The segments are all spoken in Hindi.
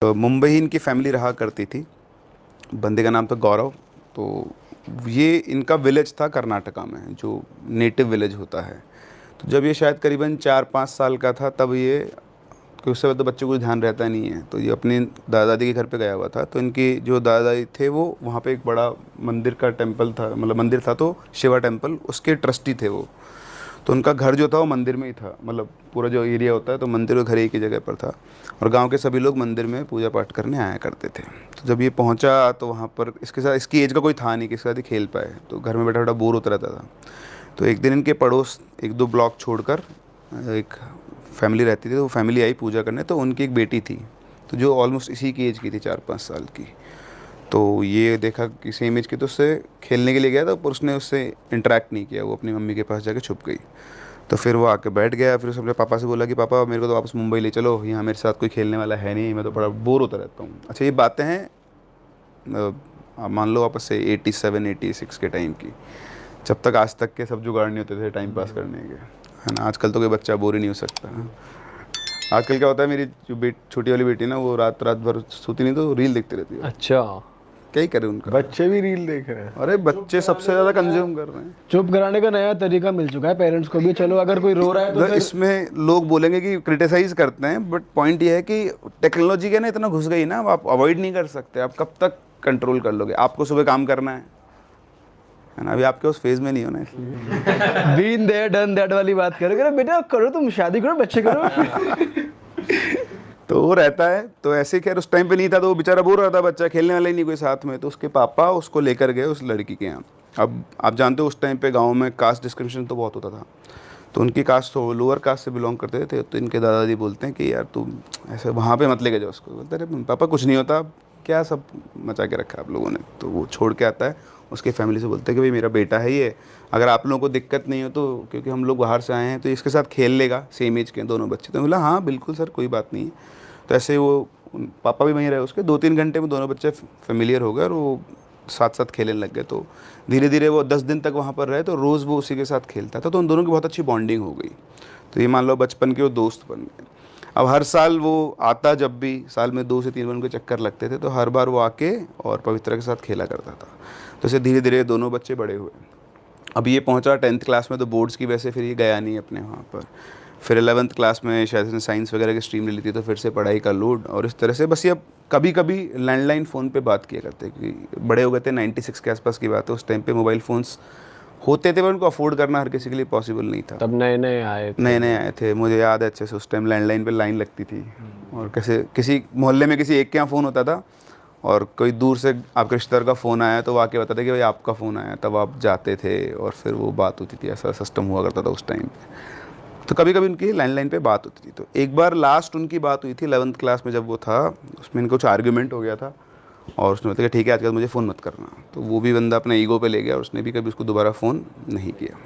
तो मुंबई ही इनकी फैमिली रहा करती थी। बंदे का नाम था गौरव। तो ये इनका विलेज था कर्नाटका में, जो नेटिव विलेज होता है। तो जब ये शायद करीबन 4-5 साल का था तब ये, क्योंकि उससे तो बच्चे को ध्यान रहता नहीं है, तो ये अपनी दादा दादी के घर पे गया हुआ था। तो इनकी जो दादा दादी थे वो वहाँ पे एक बड़ा मंदिर का टेम्पल था, मतलब मंदिर था, तो शिवा टेम्पल, उसके ट्रस्टी थे वो। तो उनका घर जो था वो मंदिर में ही था, मतलब पूरा जो एरिया होता है तो मंदिर और घर एक ही जगह पर था। और गांव के सभी लोग मंदिर में पूजा पाठ करने आया करते थे। तो जब ये पहुंचा तो वहाँ पर इसके साथ, इसकी एज का कोई था नहीं कि इसके साथ ही खेल पाए, तो घर में बैठा बैठा बोर होता रहता था। तो एक दिन इनके पड़ोस 1-2 ब्लॉक छोड़कर एक फैमिली रहती थी, तो वो फैमिली आई पूजा करने। तो उनकी एक बेटी थी, तो जो ऑलमोस्ट इसी की एज की थी, 4-5 साल की। तो ये देखा कि सेम एज की, तो उससे खेलने के लिए गया था, पर उसने उससे इंटरेक्ट नहीं किया, वो अपनी मम्मी के पास जाके छुप गई। तो फिर वो आके बैठ गया। फिर उसने अपने पापा से बोला कि पापा मेरे को तो वापस मुंबई ले चलो, यहाँ मेरे साथ कोई खेलने वाला है नहीं, मैं तो बड़ा बोर होता रहता हूँ। अच्छा, ये बातें हैं आप मान लो वापस से 87-86 के टाइम की, जब तक आज तक के सब जुगाड़ नहीं होते थे टाइम पास करने के, है ना। आजकल तो कोई बच्चा बोर ही नहीं हो सकता है। आजकल क्या होता है, मेरी जो छोटी वाली बेटी ना, वो रात रात भर सोती नहीं तो रील देखती रहती है। अच्छा, क्या ही करे उनका। बच्चे भी रील देख रहे हैं। अरे बच्चे सबसे ज़्यादा कंज्यूम कर रहे हैं। चुप कराने का नया तरीका मिल चुका है पेरेंट्स को भी। चलो अगर कोई रो रहा है तो मतलब फिर इसमें लोग बोलेंगे कि क्रिटिसाइज करते हैं, बट पॉइंट ये है कि टेक्नोलॉजी के ना इतना घुस गई ना, अब आप अवॉइड नहीं कर सकते। आप कब तक कंट्रोल कर लोगे? आपको सुबह काम करना है ना। अभी आपके उस फेज में नहीं हो ना, इसलिए बीन देयर डन दैट वाली बात करोगे ना, बेटा करो, तुम शादी करो, बच्चे करो। तो वो रहता है। तो ऐसे खैर उस टाइम पे नहीं था, तो वो बेचारा बोर हो रहा था, बच्चा खेलने वाला ही नहीं कोई साथ में। तो उसके पापा उसको लेकर गए उस लड़की के यहाँ। अब आप जानते हो उस टाइम पे गांव में कास्ट डिस्क्रिमिनेशन तो बहुत होता था। तो उनकी कास्ट तो लोअर कास्ट से बिलोंग करते थे। तो इनके दादाजी बोलते हैं कि यार तुम ऐसे वहाँ पे मत लेके जाओ उसको। बोलते अरे पापा कुछ नहीं होता, क्या सब मचा के रखा है आप लोगों ने। तो वो छोड़ के आता है, उसके फैमिली से बोलते हैं कि भाई मेरा बेटा है ये, अगर आप लोगों को दिक्कत नहीं हो तो, क्योंकि हम लोग बाहर से आए हैं, तो इसके साथ खेल लेगा, सेम एज के दोनों बच्चे। तो बोला हाँ बिल्कुल सर, कोई बात नहीं है। तो ऐसे वो पापा भी वहीं रहे उसके, 2-3 घंटे में दोनों बच्चे फेमिलियर हो गए और वो साथ साथ खेलने लग गए। तो धीरे धीरे वो 10 दिन तक वहाँ पर रहे, तो रोज़ वो उसी के साथ खेलता था। तो उन दोनों की बहुत अच्छी बॉन्डिंग हो गई। तो ये मान लो बचपन के वो दोस्त बन गए। अब हर साल वो आता, जब भी साल में 2 से 3 बार उनके चक्कर लगते थे, तो हर बार वो आके और पवित्रा के साथ खेला करता था। तो इसे धीरे धीरे दोनों बच्चे बड़े हुए। अब ये पहुंचा 10th क्लास में, तो बोर्ड्स की वजह से फिर ये गया नहीं अपने वहाँ पर। फिर 11th क्लास में शायद इसने साइंस वगैरह की स्ट्रीम ले ली थी, तो फिर से पढ़ाई का लोड, और इस तरह से बस ये अब कभी कभी लैंडलाइन फ़ोन पे बात किया करते, क्योंकि बड़े हो गए थे। 96 के आसपास की बात है। उस टाइम पे मोबाइल फ़ोन्स होते थे पर उनको अफोर्ड करना हर किसी के लिए पॉसिबल नहीं था। तब नए नए आए थे। नए नए आए थे, मुझे याद है अच्छे से। उस टाइम लैंडलाइन पे लाइन लगती थी, और कैसे किसी मोहल्ले में किसी एक के यहाँ फ़ोन होता था, और कोई दूर से आपके रिश्तेदार का फ़ोन आया तो वो आके बताते कि भाई आपका फ़ोन आया, तब आप जाते थे और फिर वो बात होती थी। ऐसा सिस्टम हुआ करता था उस टाइम पे। तो कभी कभी उनकी लैंडलाइन पे बात होती थी। तो एक बार लास्ट उनकी बात हुई थी 11th क्लास में, जब वो था, उसमें इनका कुछ आर्ग्यूमेंट हो गया था, और उसने बताया ठीक है आजकल मुझे फ़ोन मत करना। तो वो भी बंदा अपने ईगो पे ले गया, और उसने भी कभी उसको दोबारा फ़ोन नहीं किया।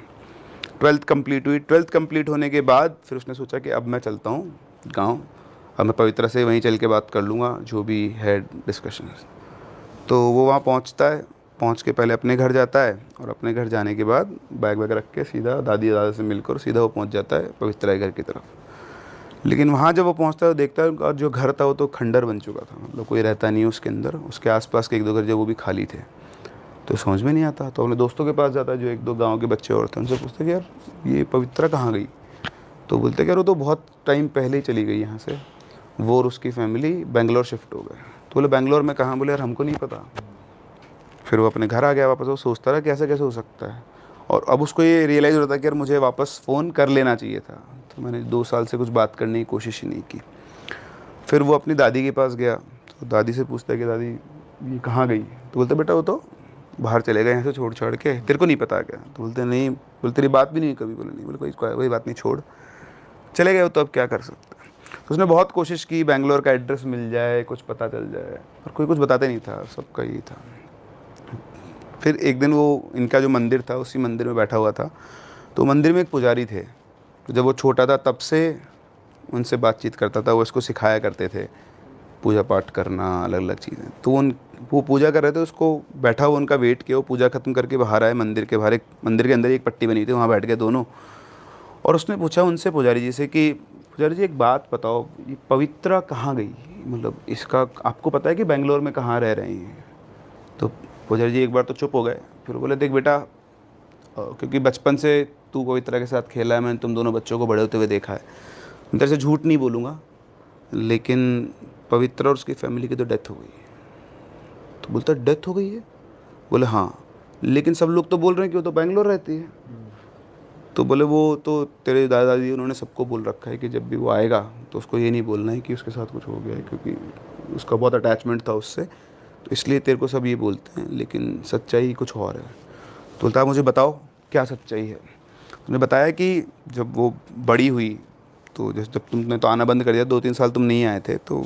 12th कंप्लीट हुई। 12th कंप्लीट होने के बाद फिर उसने सोचा कि अब मैं चलता हूँ गाँव, अब मैं पवित्रा से वहीं चल के बात कर लूँगा जो भी है डिस्कशन। तो वो वहाँ पहुँचता है, पहुँच के पहले अपने घर जाता है, और अपने घर जाने के बाद बैग वैग रख के सीधा दादी दादा से मिलकर सीधा वो पहुँच जाता है पवित्रा के घर की तरफ। लेकिन वहाँ जब वो पहुँचता है तो देखता है और जो घर था वो तो खंडर बन चुका था, मतलब कोई रहता नहीं उसके अंदर। उसके आसपास के 1-2 घर जो वो भी खाली थे। तो समझ में नहीं आता, तो अपने दोस्तों के पास जाता है, जो 1-2 गाँव के बच्चे और थे, उनसे पूछते कि यार ये पवित्रा कहाँ गई। तो बोलते कि यार वो तो बहुत टाइम पहले ही चली गई यहाँ से, वो और उसकी फैमिली बेंगलोर शिफ्ट हो गए। तो बोले बेंगलोर में कहाँ? बोले यार हमको नहीं पता। फिर वो अपने घर आ गया वापस। वो सोचता रहा कि ऐसा कैसे हो सकता है, और अब उसको ये रियलाइज़ होता है कि यार मुझे वापस फ़ोन कर लेना चाहिए था। तो मैंने 2 साल से कुछ बात करने की कोशिश ही नहीं की। फिर वो अपनी दादी के पास गया, तो दादी से पूछता है कि दादी ये कहाँ गई। तो बोलते बेटा वो तो बाहर चले गए यहाँ से छोड़ छाड़ के, तेरे को नहीं पता क्या? तो बोलते नहीं, बोलते तेरी बात भी नहीं कभी। बोले नहीं। बोले कोई बात नहीं, छोड़, चले गए हो तो अब क्या कर सकते हैं। तो उसने बहुत कोशिश की बेंगलोर का एड्रेस मिल जाए, कुछ पता चल जाए, और कोई कुछ बताते नहीं था, सबका यही था। फिर एक दिन वो इनका जो मंदिर था उसी मंदिर में बैठा हुआ था। तो मंदिर में एक पुजारी थे, तो जब वो छोटा था तब से उनसे बातचीत करता था। वो इसको सिखाया करते थे पूजा पाठ करना, अलग अलग चीज़ें। तो वो पूजा कर रहे थे, उसको बैठा हुआ उनका वेट किया। वो पूजा खत्म करके बाहर आए मंदिर के बाहर। एक मंदिर के अंदर एक पट्टी बनी थी, वहाँ बैठ गए दोनों। और उसने पूछा उनसे पुजारी जी से कि पुजारी जी एक बात बताओ, ये पवित्रा कहाँ गई? मतलब इसका आपको पता है कि बेंगलोर में कहाँ रह रही हैं? तो पुजारी जी एक बार तो चुप हो गए, फिर बोले देख बेटा, क्योंकि बचपन से तू पवित्रा के साथ खेला है, मैंने तुम दोनों बच्चों को बड़े होते हुए देखा है, मैं तेरे से झूठ नहीं बोलूँगा, लेकिन पवित्रा और उसकी फैमिली की तो डेथ हो गई है। तो बोलता डेथ हो गई है? बोले हाँ, लेकिन सब लोग तो बोल रहे हैं कि वो तो बेंगलोर रहती है। तो बोले वो तो तेरे दादा दादी उन्होंने सबको बोल रखा है कि जब भी वो आएगा तो उसको ये नहीं बोलना है कि उसके साथ कुछ हो गया है, क्योंकि उसका बहुत अटैचमेंट था उससे, तो इसलिए तेरे को सब ये बोलते हैं, लेकिन सच्चाई कुछ और है। तो बोलता है मुझे बताओ क्या सच्चाई है। उन्होंने बताया कि जब वो बड़ी हुई तो जब तुमने तो आना बंद कर दिया, 2-3 साल तुम नहीं आए थे, तो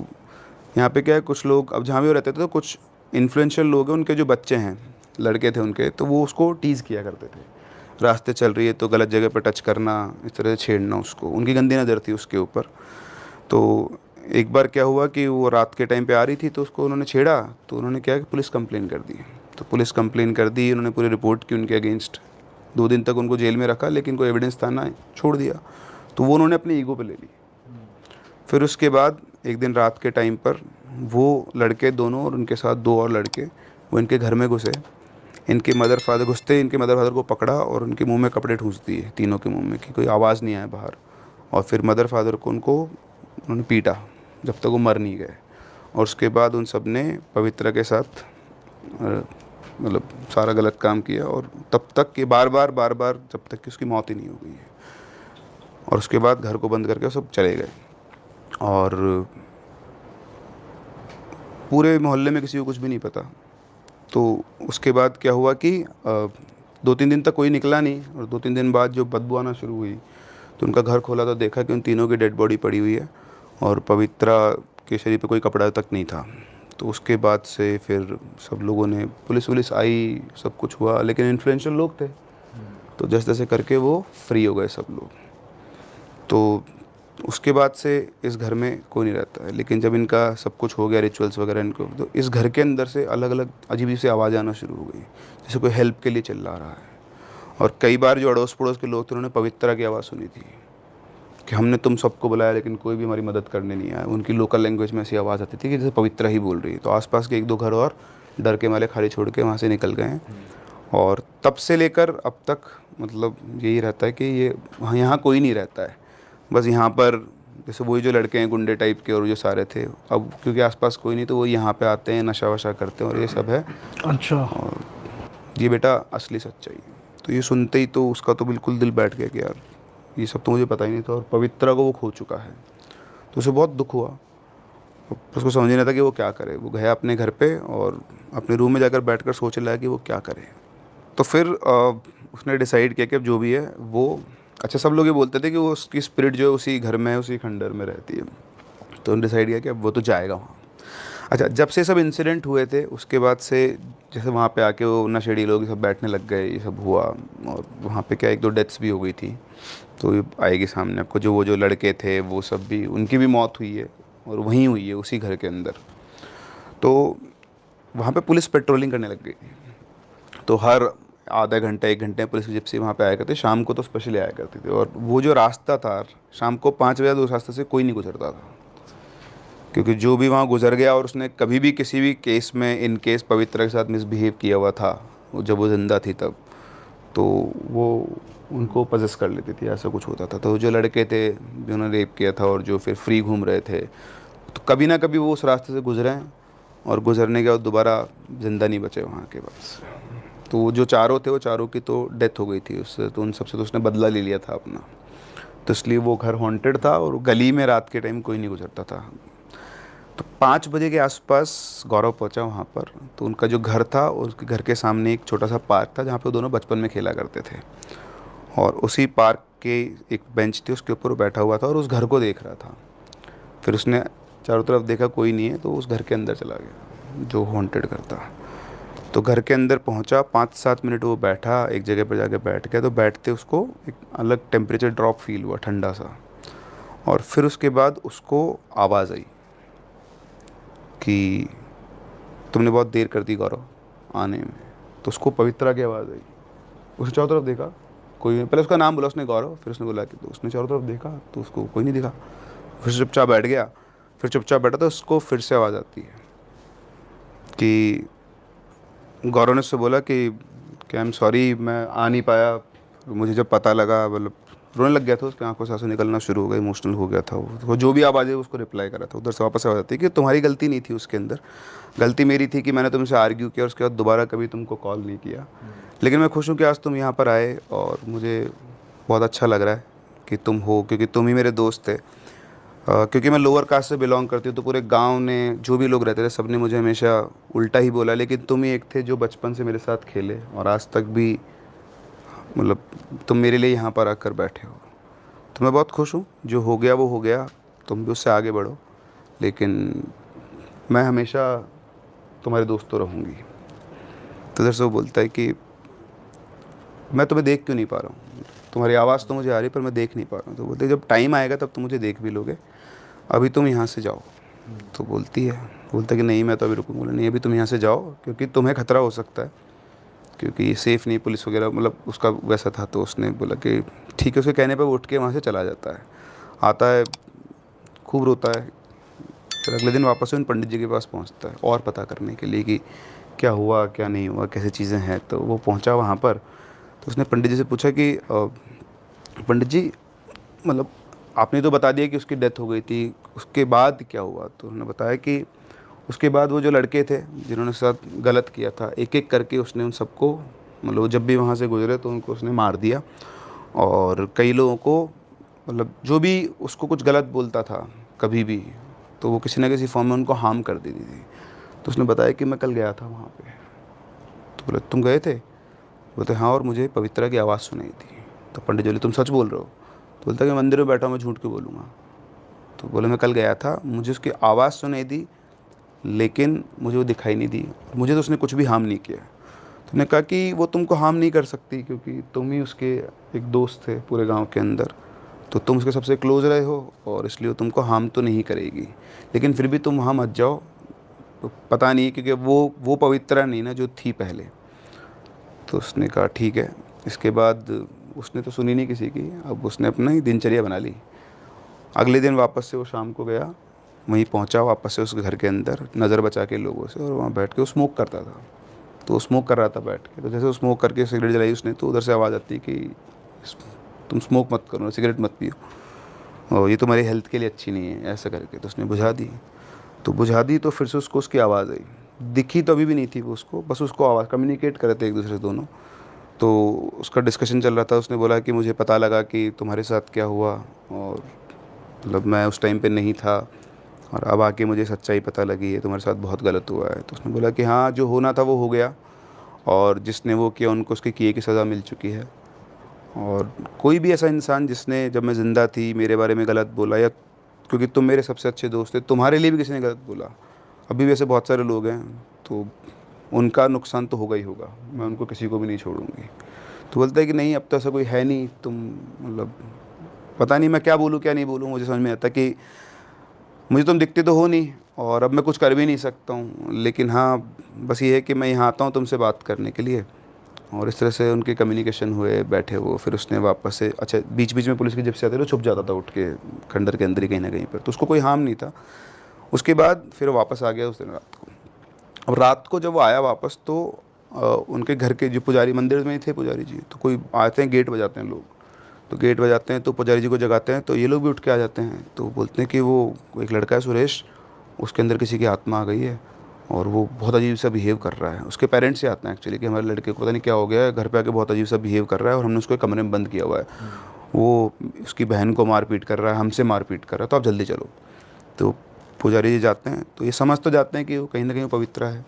यहाँ पे क्या है, कुछ लोग अब जहाँ भी वो रहते थे तो कुछ इन्फ्लुएंशियल लोग हैं, उनके जो बच्चे हैं, लड़के थे उनके, तो वो उसको टीज़ किया करते थे। रास्ते चल रही है तो गलत जगह पर टच करना, इस तरह से छेड़ना उसको, उनकी गंदी नज़र थी उसके ऊपर। तो एक बार क्या हुआ कि वो रात के टाइम पे आ रही थी तो उसको उन्होंने छेड़ा, तो उन्होंने क्या कि पुलिस कंप्लेन कर दी। तो पुलिस कंप्लेन कर दी, उन्होंने पूरी रिपोर्ट की उनके अगेंस्ट। 2 दिन तक उनको जेल में रखा, लेकिन कोई एविडेंस था ना, छोड़ दिया। तो वो उन्होंने अपनी ईगो पे ले ली। फिर उसके बाद एक दिन रात के टाइम पर वो लड़के दोनों और उनके साथ 2 और लड़के वो इनके घर में घुसे। इनके मदर फादर घुसते, इनके मदर फादर को पकड़ा और उनके मुंह में कपड़े ठूंस दिए, तीनों के मुंह में, कि कोई आवाज़ नहीं आए बाहर। और फिर मदर फादर को उन्होंने पीटा जब तक वो मर नहीं गए। और उसके बाद उन सब ने पवित्रा के साथ मतलब सारा गलत काम किया, और तब तक कि बार बार जब तक कि उसकी मौत ही नहीं हो गई है। और उसके बाद घर को बंद करके वो सब चले गए, और पूरे मोहल्ले में किसी को कुछ भी नहीं पता। तो उसके बाद क्या हुआ कि 2-3 दिन तक कोई निकला नहीं, और 2-3 दिन बाद जो बदबू आना शुरू हुई तो उनका घर खोला तो देखा कि उन तीनों की डेड बॉडी पड़ी हुई है, और पवित्रा के शरीर पे कोई कपड़ा तक नहीं था। तो उसके बाद से फिर सब लोगों ने, पुलिस आई, सब कुछ हुआ, लेकिन इन्फ्लुएंशियल लोग थे, तो जैसे तैसे करके वो फ्री हो गए सब लोग। तो उसके बाद से इस घर में कोई नहीं रहता है। लेकिन जब इनका सब कुछ हो गया, रिचुअल्स वगैरह इनको, तो इस घर के अंदर से अलग अलग अजीब सी आवाज़ आना शुरू हो गई, जैसे कोई हेल्प के लिए चिल्ला रहा है। और कई बार जो अड़ोस पड़ोस के लोग थे उन्होंने पवित्रा की आवाज़ सुनी थी कि हमने तुम सबको बुलाया लेकिन कोई भी हमारी मदद करने नहीं आया। उनकी लोकल लैंग्वेज में ऐसी आवाज़ आती थी कि जैसे पवित्रा ही बोल रही है। तो आसपास के 1-2 घर और डर के मारे खाली छोड़ के वहाँ से निकल गए हैं। और तब से लेकर अब तक मतलब यही रहता है कि ये यहाँ कोई नहीं रहता है। बस यहाँ पर जैसे वही जो लड़के हैं गुंडे टाइप के और जो सारे थे, अब क्योंकि आसपास कोई नहीं तो वो यहाँ पे आते हैं, नशा वशा करते हैं, और ये सब है। अच्छा। और ये बेटा असली सच्चाई है। तो ये सुनते ही तो उसका तो बिल्कुल दिल बैठ गया कि यार ये सब तो मुझे पता ही नहीं था, और पवित्रा को वो खो चुका है। तो उसे बहुत दुख हुआ, उसको समझ नहीं था कि वो क्या करे। वो गया अपने घर पे और अपने रूम में जाकर बैठकर सोचने लगा कि वो क्या करे। तो फिर उसने डिसाइड किया कि अब जो भी है वो, अच्छा सब लोग ये बोलते थे कि वो उसकी स्पिरिट जो है उसी घर में, उसी खंडर में रहती है। तो उन्होंने डिसाइड किया कि अब वो तो जाएगा वहाँ। अच्छा, जब से सब इंसिडेंट हुए थे उसके बाद से जैसे वहाँ पे आके वो नशेड़ी लोग सब बैठने लग गए, ये सब हुआ। और वहाँ पे क्या 1-2 डेथ्स भी हो गई थी, तो ये आएगी सामने आपको। वो जो लड़के थे वो सब भी, उनकी भी मौत हुई है, और वहीं हुई है उसी घर के अंदर। तो वहाँ पे पुलिस पेट्रोलिंग करने लग गई। तो हर आधा घंटा 1 घंटे पुलिस की जिप्सी वहाँ पे आया करते, शाम को तो स्पेशली आया करती थी। और वो जो रास्ता था शाम को 5 बजे उस रास्ते से कोई नहीं गुजरता था, क्योंकि जो भी वहाँ गुजर गया और उसने कभी भी किसी भी केस में इन केस पवित्रा के साथ मिसबिहेव किया हुआ था, जब वो ज़िंदा थी तब, तो वो उनको पजेस कर लेती थी, ऐसा कुछ होता था। तो जो लड़के थे जिन्होंने रेप किया था और जो फिर फ्री घूम रहे थे, तो कभी ना कभी वो उस रास्ते से गुजरे हैं, और गुजरने के बाद दोबारा ज़िंदा नहीं बचे वहाँ के पास। तो जो चारों थे वो चारों की तो डेथ हो गई थी उससे, तो उन सबसे तो उसने बदला ले लिया था अपना। तो इसलिए वो घर हॉन्टेड था, और गली में रात के टाइम कोई नहीं गुजरता था। तो 5 बजे के आसपास गौरव पहुंचा वहाँ पर। तो उनका जो घर था उसके घर के सामने एक छोटा सा पार्क था, जहाँ पे वो दोनों बचपन में खेला करते थे। और उसी पार्क के एक बेंच थी, उसके ऊपर वो बैठा हुआ था और उस घर को देख रहा था। फिर उसने चारों तरफ देखा कोई नहीं है, तो उस घर के अंदर चला गया जो हॉन्टेड घर था। तो घर के अंदर पहुंचा, 5-7 मिनट वो बैठा, एक जगह पर जाके बैठ गया। तो बैठते उसको एक अलग टेम्परेचर ड्रॉप फील हुआ, ठंडा सा। और फिर उसके बाद उसको आवाज़ आई कि तुमने बहुत देर कर दी गौरव आने में। तो उसको पवित्रा की आवाज़ आई। उसने चारों तरफ देखा, कोई नहीं। पहले उसका नाम बोला उसने गौरव, फिर उसने बोला कि, तो उसने चारों तरफ देखा तो उसको कोई नहीं दिखा। फिर चुपचाप बैठ गया। फिर चुपचाप बैठा, तो उसको फिर से आवाज़ आती है कि गौरव ने उससे बोला कि आई एम सॉरी, मैं आ नहीं पाया। मुझे जब पता लगा, मतलब रोने लग गया था, उसकी आंखों से आंसू निकलना शुरू हो गए, इमोशनल हो गया था वो जो भी आवाज़ है उसको रिप्लाई करा था। उधर से वापस आवाज़ आती है कि तुम्हारी गलती नहीं थी उसके अंदर, गलती मेरी थी कि मैंने तुमसे आर्ग्यू किया और उसके बाद दोबारा कभी तुमको कॉल नहीं किया। लेकिन मैं खुश हूँ कि आज तुम यहाँ पर आए और मुझे बहुत अच्छा लग रहा है कि तुम हो, क्योंकि तुम ही मेरे दोस्त थे। क्योंकि मैं लोअर कास्ट से बिलोंग करती हूँ, तो पूरे गांव ने, जो भी लोग रहते थे, सब ने मुझे हमेशा उल्टा ही बोला, लेकिन तुम ही एक थे जो बचपन से मेरे साथ खेले और आज तक भी, मतलब तुम मेरे लिए यहाँ पर आकर बैठे हो। तो मैं बहुत खुश हूँ, जो हो गया वो हो गया, तुम भी उससे आगे बढ़ो, लेकिन मैं हमेशा तुम्हारे दोस्त तो रहूँगी। तो इधर से वो बोलता है कि मैं तुम्हें देख क्यों नहीं पा रहा हूँ, तुम्हारी आवाज़ तो मुझे आ रही पर मैं देख नहीं पा रहा हूँ। तो बोलते जब टाइम आएगा तब तुम मुझे देख भी लोगे, अभी तुम यहाँ से जाओ। तो बोलता है कि नहीं मैं तो अभी रुकूंगा। बोला नहीं, अभी तुम यहाँ से जाओ, क्योंकि तुम्हें खतरा हो सकता है, क्योंकि ये सेफ़ नहीं, पुलिस वगैरह, मतलब उसका वैसा था। तो उसने बोला कि ठीक है। उसके कहने पर वो उठ के वहाँ से चला जाता है, आता है, खूब रोता है। फिर अगले दिन वापस उन पंडित जी के पास पहुँचता है और पता करने के लिए कि क्या हुआ क्या नहीं हुआ, कैसे चीज़ें हैं। तो वो पहुँचा वहाँ पर, तो उसने पंडित जी से पूछा कि पंडित जी, मतलब आपने तो बता दिया कि उसकी डेथ हो गई थी, उसके बाद क्या हुआ? तो उन्होंने बताया कि उसके बाद वो जो लड़के थे जिन्होंने उसके साथ गलत किया था, एक एक करके उसने उन सबको, मतलब जब भी वहाँ से गुजरे तो उनको उसने मार दिया। और कई लोगों को, मतलब जो भी उसको कुछ गलत बोलता था कभी भी, तो वो किसी ना किसी फॉर्म में उनको हार्म कर देती थी। तो उसने बताया कि मैं कल गया था वहाँ पे। तो बोले तुम गए थे? बोलते हाँ, और मुझे पवित्रा की आवाज़ सुनाई थी। तो पंडित जी बोले तुम सच बोल रहे हो? तो बोलता कि मंदिर में बैठा हूँ, मैं झूठ क्यों बोलूँगा। तो बोले मैं कल गया था, मुझे उसकी आवाज़ सुनाई दी, लेकिन मुझे वो दिखाई नहीं दी, और मुझे तो उसने कुछ भी हार्म नहीं किया। तो उसने कहा कि वो तुमको हार्म नहीं कर सकती, क्योंकि तुम ही उसके एक दोस्त थे पूरे गांव के अंदर, तो तुम उसके सबसे क्लोज रहे हो, और इसलिए वो तुमको हार्म तो नहीं करेगी। लेकिन फिर भी तुम वहाँ मत जाओ। तो पता नहीं, क्योंकि वो पवित्रा नहीं ना जो थी पहले। तो उसने कहा ठीक है। इसके बाद उसने तो सुनी नहीं किसी की, अब उसने अपना ही दिनचर्या बना ली। अगले दिन वापस से वो शाम को गया, वहीं पहुंचा वापस से उस घर के अंदर, नज़र बचा के लोगों से, और वहाँ बैठ के वो स्मोक करता था। तो वो स्मोक कर रहा था बैठ के। तो जैसे वो स्मोक करके सिगरेट जलाई उसने, तो उधर से आवाज़ आती कि तुम स्मोक मत करो, सिगरेट मत पियो, और ये तुम्हारी हेल्थ के लिए अच्छी नहीं है, ऐसा करके। तो उसने बुझा दी। तो बुझा दी तो फिर से उसको उसकी आवाज़ आई, दिखी तो अभी भी नहीं थी वो उसको, बस उसको आवाज़, कम्युनिकेट कर रहे थे एक दूसरे से दोनों। तो उसका डिस्कशन चल रहा था। उसने बोला कि मुझे पता लगा कि तुम्हारे साथ क्या हुआ, और मतलब मैं उस टाइम पे नहीं था, और अब आके मुझे सच्चाई पता लगी है, तुम्हारे साथ बहुत गलत हुआ है। तो उसने बोला कि हाँ, जो होना था वो हो गया, और जिसने वो किया उनको उसके किए की सज़ा मिल चुकी है। और कोई भी ऐसा इंसान जिसने, जब मैं ज़िंदा थी, मेरे बारे में गलत बोला, या क्योंकि तुम मेरे सबसे अच्छे दोस्त थे, तुम्हारे लिए भी किसी ने गलत बोला, अभी भी ऐसे बहुत सारे लोग हैं, तो उनका नुकसान तो होगा ही होगा, मैं उनको किसी को भी नहीं छोड़ूंगी। तो बोलता है कि नहीं, अब तो ऐसा कोई है नहीं, तुम, मतलब पता नहीं मैं क्या बोलूँ क्या नहीं बोलूँ। मुझे समझ में आता कि मुझे तुम दिखते तो हो नहीं, और अब मैं कुछ कर भी नहीं सकता हूँ, लेकिन हाँ, बस ये है कि मैं यहाँ आता हूँ तुमसे बात करने के लिए। और इस तरह से उनके कम्युनिकेशन हुए, बैठे वो। फिर उसने वापस से, अच्छा, बीच बीच में पुलिस की जिप से आते तो छुप जाता था उठ के खंडर के अंदर ही कहीं ना कहीं पर, तो उसको कोई हार्म नहीं था। उसके बाद फिर वो वापस आ गया उस दिन रात को। अब रात को जब वो आया वापस, तो उनके घर के जो पुजारी, मंदिर में ही थे पुजारी जी, तो कोई आते हैं, गेट बजाते हैं लोग। तो गेट बजाते हैं तो पुजारी जी को जगाते हैं, तो ये लोग भी उठ के आ जाते हैं। तो बोलते हैं कि वो एक लड़का है सुरेश, उसके अंदर किसी की आत्मा आ गई है, और वो बहुत अजीब सा बिहेव कर रहा है। उसके पेरेंट्स से आते हैं एक्चुअली कि हमारे लड़के को पता नहीं क्या हो गया है, घर पे आके बहुत अजीब सा बिहेव कर रहा है, और हमने उसको एक कमरे में बंद किया हुआ है, वो उसकी बहन को मारपीट कर रहा है, हमसे मारपीट कर रहा है, तो आप जल्दी चलो। तो पुजारी जी जाते हैं, तो ये समझ तो जाते हैं कि वो कहीं ना कहीं पवित्र है।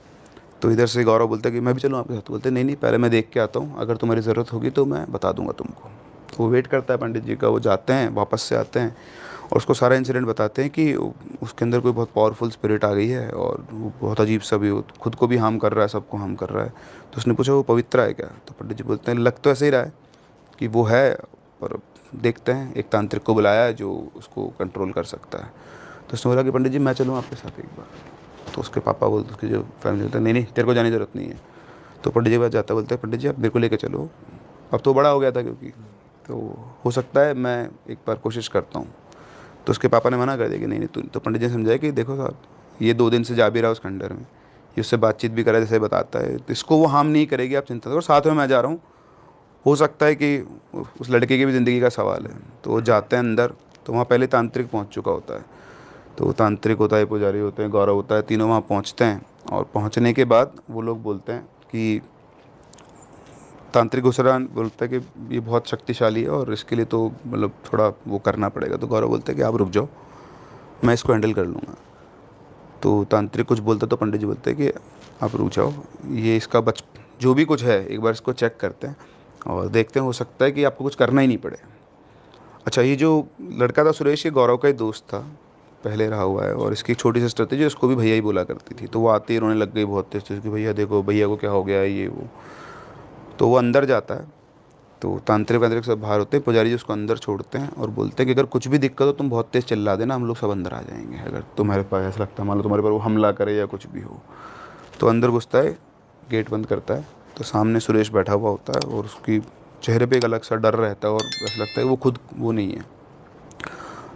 तो इधर से गौरव बोलता है कि मैं भी चलूँ आपके साथ। बोलते नहीं नहीं, पहले मैं देख के आता हूँ, अगर तुम्हारी ज़रूरत होगी तो मैं बता दूंगा तुमको। तो वो वेट करता है पंडित जी का। वो जाते हैं, वापस से आते हैं, और उसको सारा इंसिडेंट बताते हैं कि उसके अंदर कोई बहुत पावरफुल स्पिरिट आ गई है, और वो बहुत अजीब सा भी, खुद को भी हार्म कर रहा है, सबको हार्म कर रहा है। तो उसने पूछा वो पवित्रा है क्या? तो पंडित जी बोलते हैं लग तो ऐसे ही रहा है कि वो है, पर देखते हैं, एक तांत्रिक को बुलाया है जो उसको कंट्रोल कर सकता है। तो उसने बोला कि पंडित जी मैं चलूँ आपके साथ एक बार? तो उसके पापा बोलते, उसकी जो फैमिली बोलते हैं नहीं नहीं, तेरे को जाने की ज़रूरत नहीं है। तो पंडित जी के पास जाता, बोलते हैं पंडित जी आप मेरे को लेकर चलो, अब तो बड़ा हो गया था, क्योंकि तो हो सकता है मैं एक बार कोशिश करता हूँ। तो उसके पापा ने मना कर दिया कि नहीं नहीं, तो पंडित जी ने समझाया कि देखो साहब, ये 2 दिन से जा भी रहा है उस खंडर में, ये उससे बातचीत भी करा जैसे बताता है, तो इसको वो हार्म नहीं करेगी, आप चिंता करो, साथ में मैं जा रहा हूँ, हो सकता है कि उस लड़के की भी ज़िंदगी का सवाल है। तो वो जाते हैं अंदर, तो वहाँ पहले तांत्रिक पहुँच चुका होता है, तो वो तांत्रिक होता है, पुजारी होते हैं, गौरव होता है, तीनों वहाँ पहुँचते हैं। और पहुँचने के बाद वो लोग बोलते हैं कि तांत्रिक घुसरान बोलता है कि ये बहुत शक्तिशाली है और इसके लिए तो मतलब थोड़ा वो करना पड़ेगा। तो गौरव बोलता है कि आप रुक जाओ, मैं इसको हैंडल कर लूँगा। तो तांत्रिक कुछ बोलता तो पंडित जी बोलते हैं कि आप रुक जाओ, ये इसका जो भी कुछ है एक बार इसको चेक करते हैं और देखते हैं, हो सकता है कि आपको कुछ करना ही नहीं पड़े। अच्छा, ये जो लड़का था सुरेश, ये गौरव का ही दोस्त था, पहले रहा हुआ है, और इसकी एक छोटी सिस्टर थी जो इसको भी भैया ही बोला करती थी। तो वो आती ही रोने लग गई बहुत तेज कि भैया देखो, भैया को क्या हो गया है, ये वो। तो वो अंदर जाता है, तो तांत्रिक वांत्रिक सब बाहर होते हैं, पुजारी जी उसको अंदर छोड़ते हैं और बोलते हैं कि अगर कुछ भी दिक्कत हो तुम बहुत तेज़ चिल्ला देना, हम लोग सब अंदर आ जाएंगे, अगर तुम्हारे पास ऐसा लगता है मान लो तुम्हारे पर वो हमला करे या कुछ भी हो। तो अंदर घुसता है, गेट बंद करता है, तो सामने सुरेश बैठा हुआ होता है और उसकी चेहरे पे एक अलग सा डर रहता है और ऐसा लगता है वो खुद वो नहीं है।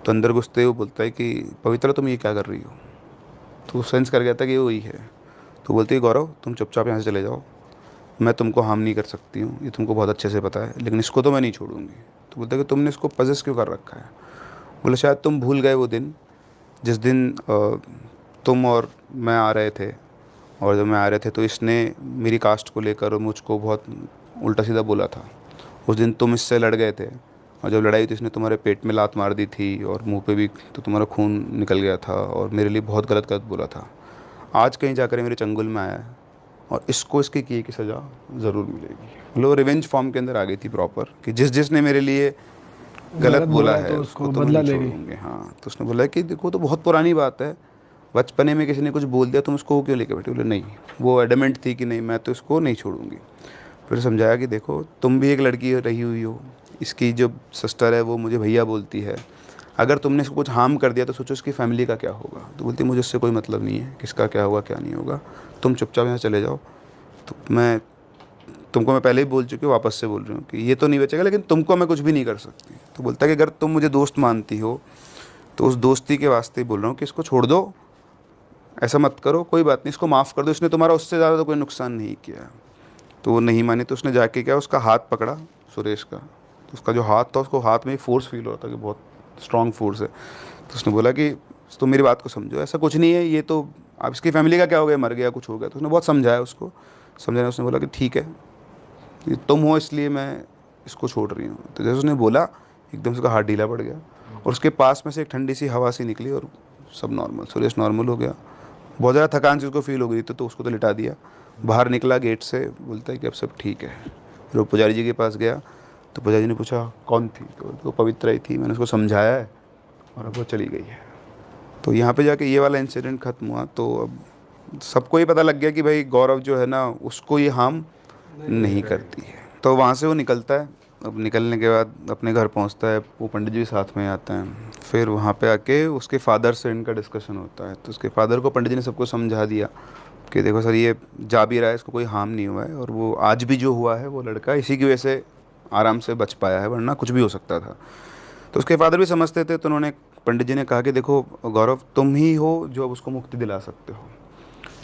तो अंदर घुसते ही वो बोलता है कि पवित्रा तुम ये क्या कर रही हो। तो वो सेंस कर गया था कि ये वही है। तो बोलती है गौरव तुम चुपचाप यहाँ से चले जाओ, मैं तुमको हार्म नहीं कर सकती हूँ, ये तुमको बहुत अच्छे से पता है, लेकिन इसको तो मैं नहीं छोड़ूंगी। तो बोलता है कि तुमने इसको पजेस क्यों कर रखा है। बोले शायद तुम भूल गए वो दिन जिस दिन तुम और मैं आ रहे थे, और जब मैं आ रहे थे तो इसने मेरी कास्ट को लेकर और मुझको बहुत उल्टा सीधा बोला था। उस दिन तुम इससे लड़ गए थे, और जब लड़ाई तो इसने तुम्हारे पेट में लात मार दी थी और मुंह पे भी, तो तुम्हारा खून निकल गया था और मेरे लिए बहुत गलत गलत बोला था। आज कहीं जाकर मेरे चंगुल में आया है और इसको इसके किए की सज़ा ज़रूर मिलेगी। मतलब रिवेंज फॉर्म के अंदर आ गई थी प्रॉपर कि जिसने मेरे लिए गलत बोला है तो उसको उसको तो मैं बदला नहीं लेगी। छोड़ूंगी। हाँ, तो उसने बोला कि देखो तो बहुत पुरानी बात है, बचपने में किसी ने कुछ बोल दिया तुम उसको क्यों लेके बैठे। बोले नहीं, वो एडमेंट थी कि नहीं मैं तो इसको नहीं छोड़ूंगी। फिर समझाया कि देखो तुम भी एक लड़की रही हुई हो, इसकी जो सिस्टर है वो मुझे भैया बोलती है, अगर तुमने इसको कुछ हार्म कर दिया तो सोचो इसकी फैमिली का क्या होगा। तो बोलती मुझे उससे कोई मतलब नहीं है किसका क्या होगा क्या नहीं होगा, तुम चुपचाप यहाँ चले जाओ। तो मैं पहले ही बोल चुकी हूँ, वापस से बोल रही हूँ कि ये तो नहीं बचेगा, लेकिन तुमको मैं कुछ भी नहीं कर सकती। तो बोलता है कि अगर तुम मुझे दोस्त मानती हो तो उस दोस्ती के वास्ते बोल रहा हूँ कि इसको छोड़ दो, ऐसा मत करो, कोई बात नहीं, इसको माफ़ कर दो, इसने तुम्हारा उससे ज़्यादा तो कोई नुकसान नहीं किया। तो वो नहीं मानी, तो उसने जाके क्या उसका हाथ पकड़ा सुरेश का, तो उसका जो हाथ था उसको हाथ में एक फोर्स फील हो रहा था कि बहुत स्ट्रॉन्ग फोर्स है। तो उसने बोला कि तुम मेरी बात को समझो, ऐसा कुछ नहीं है, ये तो अब इसकी फैमिली का क्या हो गया, मर गया कुछ हो गया। तो उसने बहुत समझाया उसको, समझाया, उसने बोला कि ठीक है ये तुम हो इसलिए मैं इसको छोड़ रही हूँ। तो जैसे उसने बोला एकदम से उसका हाथ ढीला पड़ गया और उसके पास में से एक ठंडी सी हवा सी निकली और सब नॉर्मल, सुरेश नॉर्मल हो गया। बहुत ज़्यादा थकान से उसको फील हो गई थी, तो उसको तो लिटा दिया, बाहर निकला गेट से, बोलता है कि अब सब ठीक है। फिर वो पुजारी जी के पास गया, तो पुजारी जी ने पूछा कौन थी, तो वो पवित्रा ही थी, मैंने उसको समझाया है और अब वो चली गई है। तो यहाँ पे जाके ये वाला इंसिडेंट ख़त्म हुआ। तो अब सबको ये पता लग गया कि भाई गौरव जो है ना उसको ये हार्म नहीं करती है। तो वहाँ से वो निकलता है, अब निकलने के बाद अपने घर पहुँचता है, वो पंडित जी साथ में आते हैं। फिर वहाँ पे आके उसके फादर से इनका डिस्कशन होता है, तो उसके फादर को पंडित जी ने सबको समझा दिया कि देखो सर ये जा भी रहा है, इसको कोई हार्म नहीं हुआ है, और वो आज भी जो हुआ है वो लड़का इसी की वजह से आराम से बच पाया है, वरना कुछ भी हो सकता था। तो उसके फादर भी समझते थे, तो उन्होंने पंडित जी ने कहा कि देखो गौरव तुम ही हो जो अब उसको मुक्ति दिला सकते हो,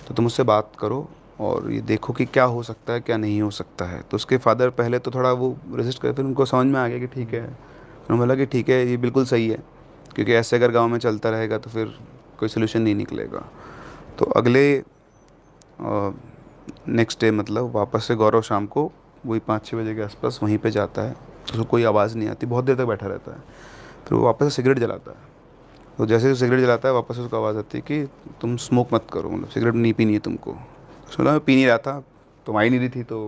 तो तुम उससे बात करो और ये देखो कि क्या हो सकता है क्या नहीं हो सकता है। तो उसके फादर पहले तो थोड़ा वो रेजिस्ट करे, फिर उनको समझ में आ गया कि ठीक है। उन्होंने बोला कि ठीक है ये बिल्कुल सही है, क्योंकि ऐसे अगर गांव में चलता रहेगा तो फिर कोई सोल्यूशन नहीं निकलेगा। तो अगले नेक्स्ट डे मतलब वापस से गौरव शाम को वही 5-6 बजे के आसपास वहीं पे जाता है, तो उसको कोई आवाज़ नहीं आती, बहुत देर तक बैठा रहता है। फिर वो वापस से सिगरेट जलाता है, तो जैसे ही सिगरेट जलाता है वापस से उसको आवाज़ आती है कि तुम स्मोक मत करो, मतलब सिगरेट नहीं पीनी है तुमको। उसने बोला मैं पी नहीं रहा था, तुम आई नहीं रही थी तो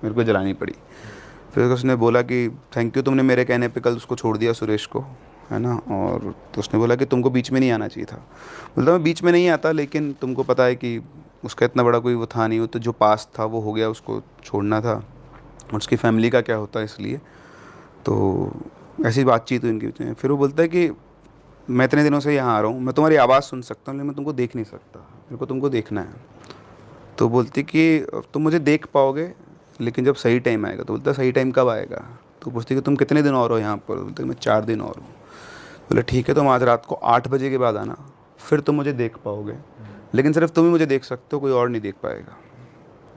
मेरे को जलानी पड़ी। फिर उसने बोला कि थैंक यू तुमने मेरे कहने पे कल उसको छोड़ दिया सुरेश को, है ना। और तो उसने बोला कि तुमको बीच में नहीं आना चाहिए था। बोलता मैं बीच में नहीं आता, लेकिन तुमको पता है कि उसका इतना बड़ा कोई वो था नहीं, वो तो जो पास था वो हो गया, उसको छोड़ना था, और उसकी फैमिली का क्या होता है इसलिए। तो ऐसी बातचीत हुई इनके बीच में। फिर वो बोलता है कि मैं इतने दिनों से यहाँ आ रहा हूँ, मैं तुम्हारी आवाज़ सुन सकता हूँ लेकिन मैं तुमको देख नहीं सकता, मेरे को तुमको देखना है। तो बोलती कि तुम मुझे देख पाओगे लेकिन जब सही टाइम आएगा। तो बोलता सही टाइम कब आएगा। तो पूछती कि तुम कितने दिन और हो यहाँ पर। बोलते मैं 4 दिन और हूँ। बोले ठीक है, तुम आज रात को 8 बजे के बाद आना, फिर तुम मुझे देख पाओगे, लेकिन सिर्फ तुम ही मुझे देख सकते हो, कोई और नहीं देख पाएगा।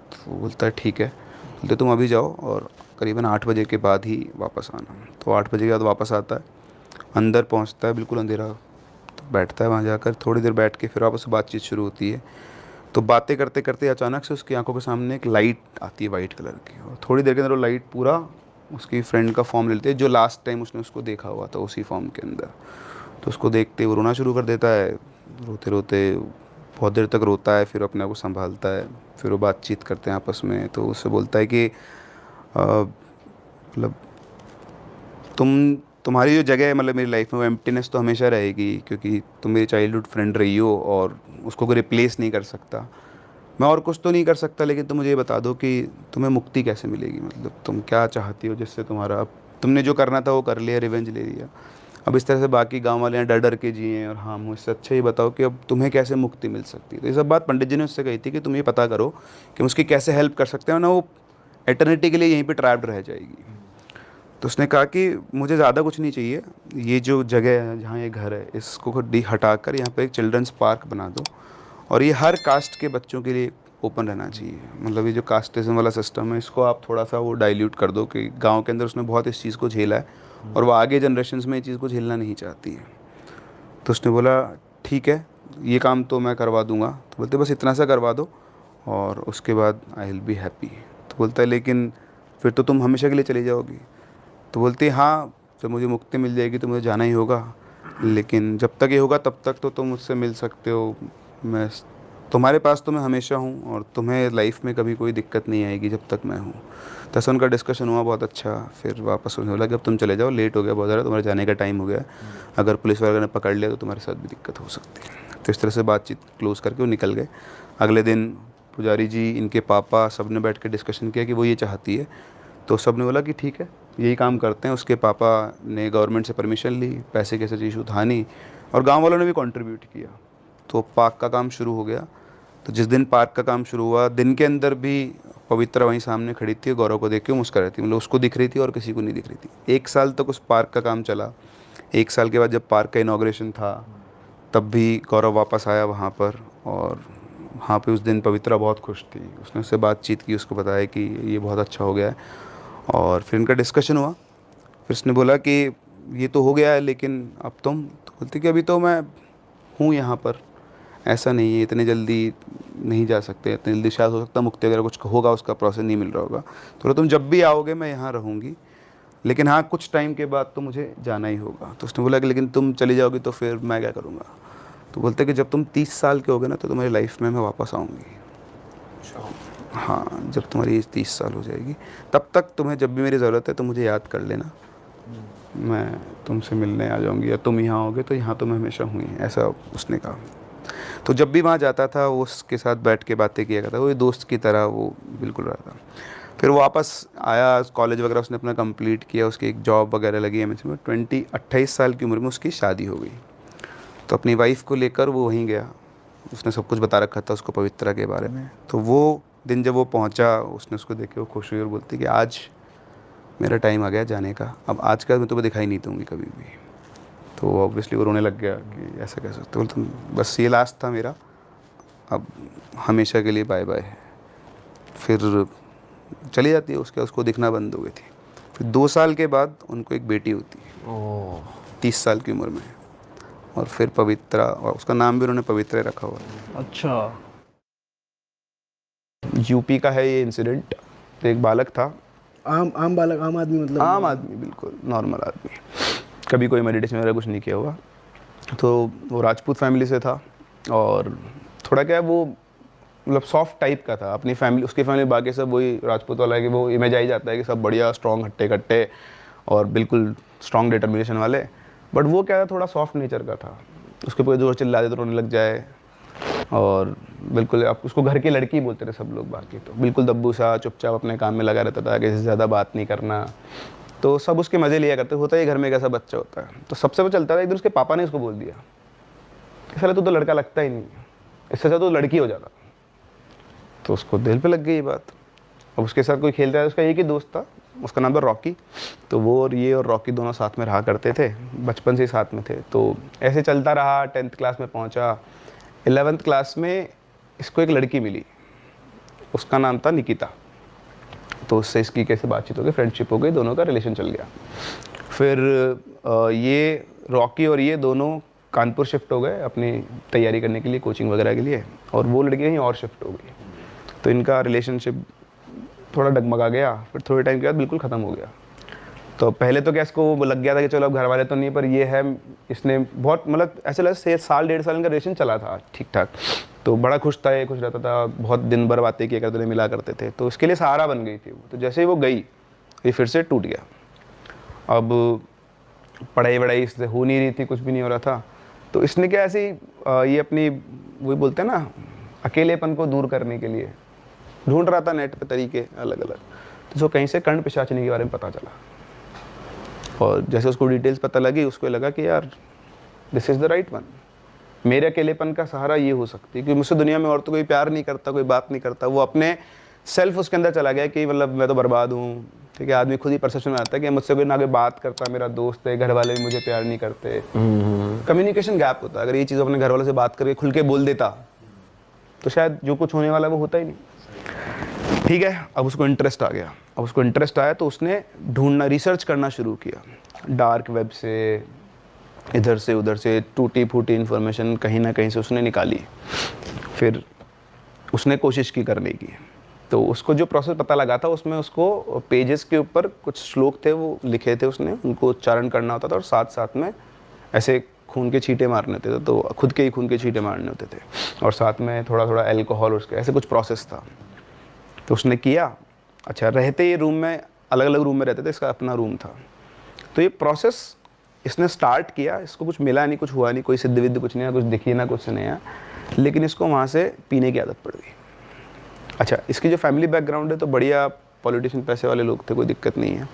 तो वो बोलता है ठीक है। बोलते तुम अभी जाओ और करीबन 8 बजे के बाद ही वापस आना। तो 8 बजे के बाद वापस आता है, अंदर पहुंचता है, बिल्कुल अंधेरा, तो बैठता है वहाँ जाकर, थोड़ी देर बैठ के फिर वापस से बातचीत शुरू होती है। तो बातें करते करते अचानक से उसकी आंखों के सामने एक लाइट आती है वाइट कलर की, और थोड़ी देर के अंदर वो लाइट पूरा उसकी फ्रेंड का फॉर्म ले लेती है, जो लास्ट टाइम उसने उसको देखा हुआ था उसी फॉर्म के अंदर। तो उसको देखते वो रोना शुरू कर देता है, रोते रोते बहुत देर तक रोता है, फिर अपने आप को संभालता है, फिर वो बातचीत करते हैं आपस में। तो उससे बोलता है कि मतलब तुम्हारी जो जगह है मतलब मेरी लाइफ में, वो एम्प्टीनेस तो हमेशा रहेगी, क्योंकि तुम मेरी चाइल्डहुड फ्रेंड रही हो और उसको कोई रिप्लेस नहीं कर सकता। मैं और कुछ तो नहीं कर सकता, लेकिन तुम मुझे ये बता दो कि तुम्हें मुक्ति कैसे मिलेगी, मतलब तुम क्या चाहती हो जिससे तुम्हारा, अब तुमने जो करना था वो कर लिया, रिवेंज ले लिया, अब इस तरह से बाकी गांव वाले यहाँ डर डर के जिए, और हाँ मुझसे अच्छा ये बताओ कि अब तुम्हें कैसे मुक्ति मिल सकती है। तो ये सब बात पंडित जी ने उससे कही थी कि तुम ये पता करो कि उसकी कैसे हेल्प कर सकते हैं ना, वो एटर्निटी के लिए यहीं पर ट्रैप्ड रह जाएगी। तो उसने कहा कि मुझे ज़्यादा कुछ नहीं चाहिए, ये जो जगह है जहाँ ये घर है इसको हटा कर यहाँ पे एक चिल्ड्रंस पार्क बना दो, और ये हर कास्ट के बच्चों के लिए ओपन रहना चाहिए। मतलब ये जो कास्टिज्म वाला सिस्टम है इसको आप थोड़ा सा वो डाइल्यूट कर दो, कि गांव के अंदर उसने बहुत इस चीज़ को झेला है और वो आगे जनरेशन्स में ये चीज़ को झेलना नहीं चाहती है। तो उसने बोला ठीक है, ये काम तो मैं करवा दूँगा। तो बोलते बस इतना सा करवा दो और उसके बाद आई विल बी हैप्पी। तो बोलता है लेकिन फिर तो तुम हमेशा के लिए चली जाओगी। तो बोलती हाँ, जब मुझे मुक्ति मिल जाएगी तो मुझे जाना ही होगा, लेकिन जब तक ये होगा तब तक तो तुम मुझसे मिल सकते हो, मैं तुम्हारे पास तो मैं हमेशा हूँ, और तुम्हें लाइफ में कभी कोई दिक्कत नहीं आएगी जब तक मैं हूँ। तो ऐसा उनका डिस्कशन हुआ बहुत अच्छा। फिर वापस उन्हें बोला कि अब तुम चले जाओ, लेट हो गया बहुत ज़्यादा, तुम्हारे जाने का टाइम हो गया, अगर पुलिस वगैरह ने पकड़ लिया तो तुम्हारे साथ भी दिक्कत हो सकती है। तो इस तरह से बातचीत क्लोज़ करके वो निकल गए। अगले दिन पुजारी जी, इनके पापा, सब ने बैठ के डिस्कशन किया कि वो ये चाहती है। तो सब ने बोला कि ठीक है यही काम करते हैं। उसके पापा ने गवर्नमेंट से परमिशन ली, पैसे कैसे इशू था नहीं, और गांव वालों ने भी कंट्रीब्यूट किया। तो पार्क का काम शुरू हो गया। तो जिस दिन पार्क का काम शुरू हुआ, दिन के अंदर भी पवित्रा वहीं सामने खड़ी थी, गौरव को देख के मुस्कुरा रही थी, मतलब उसको दिख रही थी और किसी को नहीं दिख रही थी। 1 साल तक उस पार्क का काम चला। 1 साल के बाद जब पार्क का इनाग्रेशन था तब भी गौरव वापस आया वहाँ पर, और वहाँ पे उस दिन पवित्रा बहुत खुश थी। उसने उससे बातचीत की, उसको बताया कि ये बहुत अच्छा हो गया है, और फिर इनका डिस्कशन हुआ। फिर उसने बोला कि ये तो हो गया है, लेकिन अब तुम? तो बोलती कि अभी तो मैं हूँ यहाँ पर, ऐसा नहीं है, इतने जल्दी नहीं जा सकते, इतनी जल्दी शायद हो सकता मुक्ति वगैरह कुछ होगा, उसका प्रोसेस नहीं मिल रहा होगा। तो तुम जब भी आओगे मैं यहाँ रहूँगी, लेकिन हाँ कुछ टाइम के बाद तो मुझे जाना ही होगा। तो उसने बोला कि लेकिन तुम चली जाओगी तो फिर मैं क्या करूँगा? तो बोलते कि जब तुम 30 साल के होगे ना तो तुम्हारी लाइफ में मैं वापस आऊँगी। हाँ, जब तुम्हारी 30 साल हो जाएगी तब तक तुम्हें जब भी मेरी ज़रूरत है तो मुझे याद कर लेना, मैं तुमसे मिलने आ जाऊँगी, या तुम यहाँ आओगे तो यहाँ तो मैं हमेशा हूँ ही, ऐसा उसने कहा। तो जब भी वहाँ जाता था वो उसके साथ बैठ के बातें किया करता, वो दोस्त की तरह वो बिल्कुल रहा था। फिर वो वापस आया, कॉलेज वगैरह उसने अपना कंप्लीट किया, उसकी एक जॉब वगैरह लगी एमएनसी में। 28 साल की उम्र में उसकी शादी हो गई। तो अपनी वाइफ को लेकर वो वहीं गया। उसने सब कुछ बता रखा था उसको पवित्रा के बारे में। तो वो दिन जब वो पहुंचा, उसने उसको देख के वो खुश हुई और बोलती कि आज मेरा टाइम आ गया जाने का, अब आज के बाद मैं तुम्हें दिखाई नहीं दूँगी कभी भी। तो ऑब्वियसली वो रोने लग गया कि ऐसा कह सकते हो, तुम बस ये लास्ट था मेरा, अब हमेशा के लिए बाय बाय है। फिर चली जाती है, उसको दिखना बंद हो गई थी। फिर 2 साल के बाद उनको एक बेटी होती है 30 साल की उम्र में, और फिर पवित्रा, और उसका नाम भी उन्होंने पवित्रा रखा हुआ है। अच्छा, यूपी का है ये इंसिडेंट। एक बालक था, आम बालक, आम आदमी, मतलब आम आदमी, बिल्कुल नॉर्मल आदमी, कभी कोई मेडिटेशन वगैरह कुछ नहीं किया हुआ। तो वो राजपूत फैमिली से था, और थोड़ा क्या है वो मतलब सॉफ्ट टाइप का था। अपनी फैमिली, उसकी फैमिली बाकी सब वही राजपूत वाला है कि वो इमेज आ ही जाता है कि सब बढ़िया स्ट्रॉन्ग हट्टे कट्टे और बिल्कुल स्ट्रॉन्ग डिटर्मिनेशन वाले। बट वो क्या था, थोड़ा सॉफ्ट नेचर का था। उसके पूरे जोर चिल्ला दे तो रोने लग जाए, और बिल्कुल आप उसको घर की लड़की बोलते थे सब लोग। बाकी तो बिल्कुल दब्बू सा चुपचाप अपने काम में लगा रहता था, किसी से ज़्यादा बात नहीं करना। तो सब उसके मज़े लिया करते, होता है घर में एक ऐसा बच्चा होता है। तो सबसे वो चलता था, एक दिन उसके पापा ने उसको बोल दिया कि साला तू तो लड़का लगता ही नहीं, इससे ज़्यादा तो लड़की हो जाता। तो उसको दिल पे लग गई ये बात। अब उसके साथ कोई खेलता है, उसका एक ही दोस्त था उसका नाम था रॉकी। तो वो और ये और रॉकी दोनों साथ में रहा करते थे, बचपन से ही साथ में थे। तो ऐसे चलता रहा, 10th क्लास में पहुंचा। 11th क्लास में इसको एक लड़की मिली, उसका नाम था निकिता। तो उससे इसकी कैसे बातचीत हो गई, फ्रेंडशिप हो गई, दोनों का रिलेशन चल गया। फिर ये रॉकी और ये दोनों कानपुर शिफ्ट हो गए अपनी तैयारी करने के लिए, कोचिंग वगैरह के लिए, और वो लड़की कहीं और शिफ्ट हो गई। तो इनका रिलेशनशिप थोड़ा डगमगा गया, फिर थोड़े टाइम के बाद बिल्कुल ख़त्म हो गया। तो पहले तो क्या इसको वो लग गया था कि चलो अब घर वाले तो नहीं, पर ये है, इसने बहुत मतलब ऐसे लगा साल 1.5 साल इनका रिलेशन चला था ठीक ठाक। तो बड़ा खुश था, ये खुश रहता था, बहुत दिन भर बातें किया करते थे, मिला करते थे। तो इसके लिए सहारा बन गई थी वो। तो जैसे ही वो गई, ये फिर से टूट गया। अब पढ़ाई वढ़ाई इससे हो नहीं रही थी, कुछ भी नहीं हो रहा था। तो इसने क्या ऐसे ये अपनी वही बोलते हैं ना, अकेलेपन को दूर करने के लिए ढूंढ रहा था नेट पे तरीके अलग अलग। तो उसको कहीं से कर्ण पिशाचिनी के बारे में पता चला, और जैसे उसको डिटेल्स पता लगी, उसको लगा कि यार this is the right one, मेरे अकेलेपन का सहारा ये हो सकती है, क्योंकि मुझसे दुनिया में और तो कोई प्यार नहीं करता, कोई बात नहीं करता। वो अपने सेल्फ उसके अंदर चला गया कि मतलब मैं तो बर्बाद हूँ, ठीक है। आदमी खुद ही परसेप्शन में आता है कि मुझसे कोई ना कोई बात करता, मेरा दोस्त है, घर वाले भी मुझे प्यार नहीं करते। कम्युनिकेशन गैप होता है। अगर ये चीज़ अपने घर वालों से बात करके खुल के बोल देता तो शायद जो कुछ होने वाला वो होता ही नहीं, ठीक है। अब उसको इंटरेस्ट आ गया। अब उसको इंटरेस्ट आया तो उसने ढूंढना, रिसर्च करना शुरू किया, डार्क वेब से, इधर से उधर से टूटी फूटी इन्फॉर्मेशन कहीं ना कहीं से उसने निकाली। फिर उसने कोशिश की करने की। तो उसको जो प्रोसेस पता लगा था, उसमें उसको पेजेस के ऊपर कुछ श्लोक थे वो लिखे थे उसने, उनको उच्चारण करना होता था, और साथ साथ में ऐसे खून के छींटे मारने होते थे। तो खुद के ही खून के छींटे मारने होते थे, और साथ में थोड़ा थोड़ा अल्कोहल, उसके ऐसे कुछ प्रोसेस था। तो उसने किया। अच्छा, रहते ये रूम में, अलग अलग रूम में रहते थे, इसका अपना रूम था। तो ये प्रोसेस इसने स्टार्ट किया, इसको कुछ मिला नहीं, कुछ हुआ नहीं, कोई सिद्ध विद्ध कुछ नहीं, कुछ दिखी ना कुछ नहीं है, लेकिन इसको वहाँ से पीने की आदत पड़ गई। अच्छा, इसकी जो फैमिली बैकग्राउंड है तो बढ़िया पॉलिटिशियन, पैसे वाले लोग थे, कोई दिक्कत नहीं है।